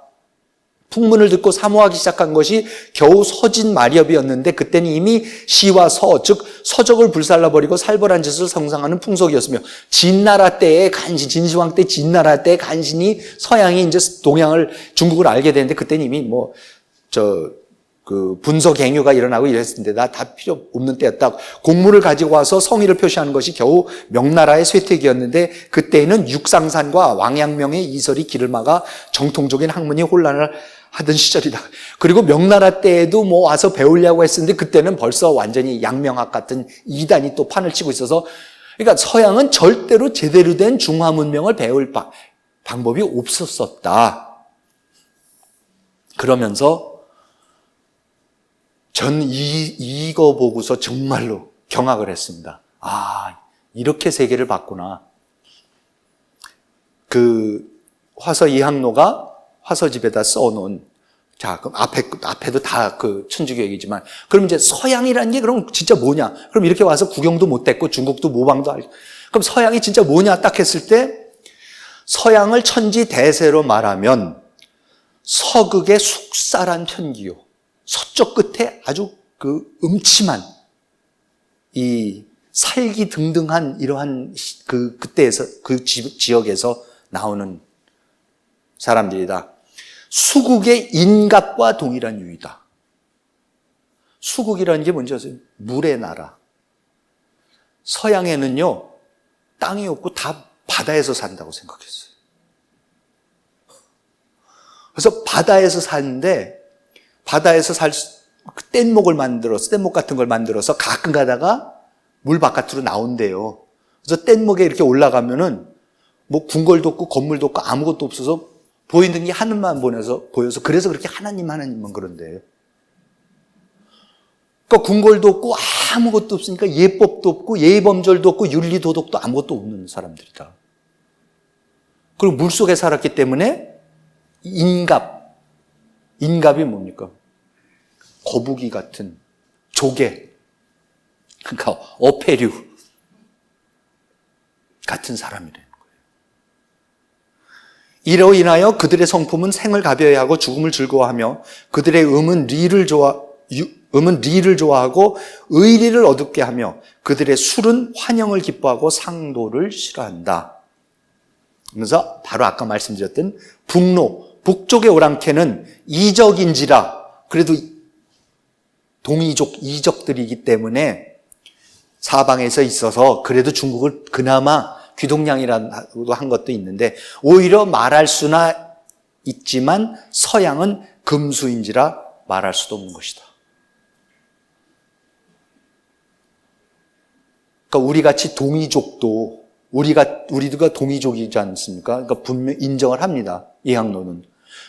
Speaker 1: 풍문을 듣고 사모하기 시작한 것이 겨우 서진 마렵이었는데, 그때는 이미 시와 서, 즉 서적을 불살라버리고 살벌한 짓을 상상하는 풍속이었으며, 진나라 때에 진시황 때 진나라 때에 간신히 서양이 이제 중국을 알게 되는데, 그때는 이미 분서갱유가 일어나고 이랬을 때 다 필요 없는 때였다. 공물을 가지고 와서 성의를 표시하는 것이 겨우 명나라의 쇠퇴기였는데, 그때에는 육상산과 왕양명의 이설이 길을 막아 정통적인 학문이 혼란을 하던 시절이다. 그리고 명나라 때에도 뭐 와서 배우려고 했었는데, 그때는 벌써 완전히 양명학 같은 이단이 또 판을 치고 있어서, 그러니까 서양은 절대로 제대로 된 중화 문명을 배울 방법이 없었었다. 그러면서 전 이거 보고서 정말로 경악을 했습니다. 아, 이렇게 세계를 봤구나. 그 화서 이항로가 화서집에다 써놓은, 자, 그럼 앞에도 다 그 천주교 얘기지만, 그럼 이제 서양이라는 게 그럼 진짜 뭐냐? 그럼 이렇게 와서 구경도 못 했고 중국도 모방도 할, 그럼 서양이 진짜 뭐냐 딱 했을 때, 서양을 천지 대세로 말하면 서극의 숙살한 편기요, 서쪽 끝에 아주 그 음침한 이 살기 등등한 이러한 그때에서 그 지역에서 나오는 사람들이다. 수국의 인갑과 동일한 유의다. 수국이라는 게 뭔지 아세요? 물의 나라. 서양에는요, 땅이 없고 다 바다에서 산다고 생각했어요. 그래서 바다에서 사는데, 바다에서 뗏목을 만들어서, 뗏목 같은 걸 만들어서 가끔 가다가 물 바깥으로 나온대요. 그래서 뗏목에 이렇게 올라가면은 뭐 궁궐도 없고 건물도 없고 아무것도 없어서 보이는 게 하늘만 보여서 그래서 그렇게 하나님만 그런데. 그러니까 궁궐도 없고 아무것도 없으니까 예법도 없고 예의범절도 없고 윤리도덕도 아무것도 없는 사람들이다. 그리고 물속에 살았기 때문에 인갑이 뭡니까? 거북이 같은 조개, 그러니까 어패류 같은 사람이래. 이로 인하여 그들의 성품은 생을 가벼워야 하고 죽음을 즐거워하며, 그들의 음은 리를 좋아하고 의리를 어둡게 하며, 그들의 술은 환영을 기뻐하고 상도를 싫어한다. 그래서 바로 아까 말씀드렸던 북쪽의 오랑캐는 이적인지라, 그래도 동이족, 이적들이기 때문에 사방에서 있어서 그래도 중국을 그나마 귀동냥이라고 한 것도 있는데, 오히려 말할 수나 있지만 서양은 금수인지라 말할 수도 없는 것이다. 그러니까 우리 같이 동이족도, 우리가 동이족이지 않습니까? 그러니까 분명 인정을 합니다, 이항로는.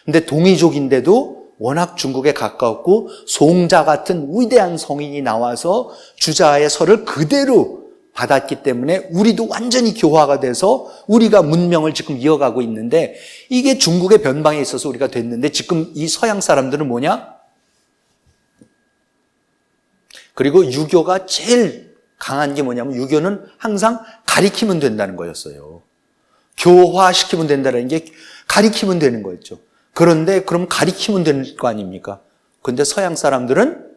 Speaker 1: 근데 동이족인데도 워낙 중국에 가까웠고 송자 같은 위대한 성인이 나와서 주자의 설을 그대로 받았기 때문에 우리도 완전히 교화가 돼서 우리가 문명을 지금 이어가고 있는데, 이게 중국의 변방에 있어서 우리가 됐는데, 지금 이 서양 사람들은 뭐냐? 그리고 유교가 제일 강한 게 뭐냐면, 유교는 항상 가리키면 된다는 거였어요. 교화시키면 된다는 게 가리키면 되는 거였죠. 그런데 그럼 가리키면 되는 거 아닙니까? 근데 서양 사람들은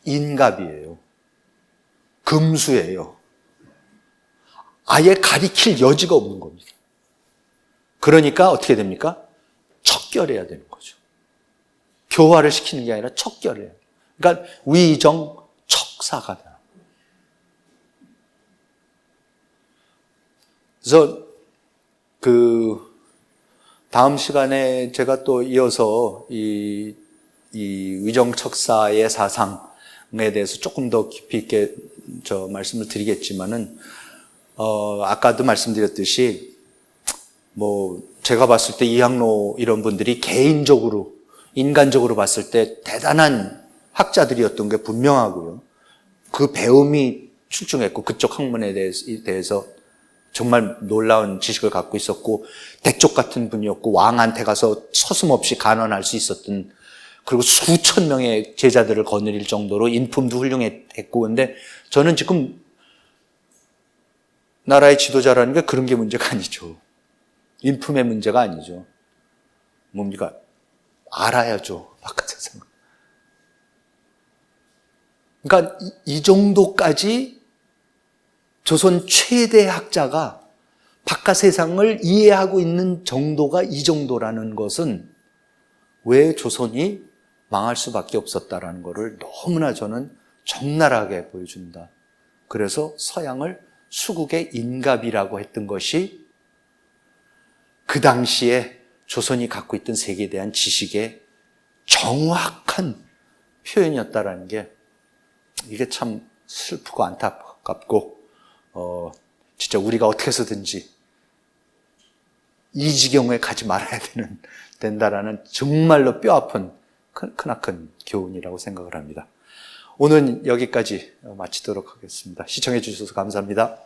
Speaker 1: 인갑이에요. 금수예요. 아예 가리킬 여지가 없는 겁니다. 그러니까 어떻게 됩니까? 척결해야 되는 거죠. 교화를 시키는 게 아니라 척결해야 돼요. 그러니까 위정 척사가 돼요. 그래서 다음 시간에 제가 또 이어서 이 위정척사의 사상에 대해서 조금 더 깊이 있게 말씀을 드리겠지만은, 아까도 말씀드렸듯이, 제가 봤을 때 이항로 이런 분들이 개인적으로, 인간적으로 봤을 때 대단한 학자들이었던 게 분명하고요. 그 배움이 출중했고, 그쪽 학문에 대해서 정말 놀라운 지식을 갖고 있었고, 대쪽 같은 분이었고, 왕한테 가서 서슴없이 간언할 수 있었던, 그리고 수천 명의 제자들을 거느릴 정도로 인품도 훌륭했고, 근데 저는 지금 나라의 지도자라는 게 그런 게 문제가 아니죠. 인품의 문제가 아니죠. 뭡니까? 알아야죠, 바깥 세상을. 그러니까 이 정도까지 조선 최대 학자가 바깥 세상을 이해하고 있는 정도가 이 정도라는 것은 왜 조선이 망할 수밖에 없었다라는 것을 너무나 저는 적나라하게 보여준다. 그래서 서양을 수국의 인갑이라고 했던 것이 그 당시에 조선이 갖고 있던 세계에 대한 지식의 정확한 표현이었다라는 게, 이게 참 슬프고 안타깝고, 진짜 우리가 어떻게 해서든지 이 지경에 가지 말아야 된다라는 정말로 뼈아픈 크나큰 교훈이라고 생각을 합니다. 오늘 여기까지 마치도록 하겠습니다. 시청해 주셔서 감사합니다.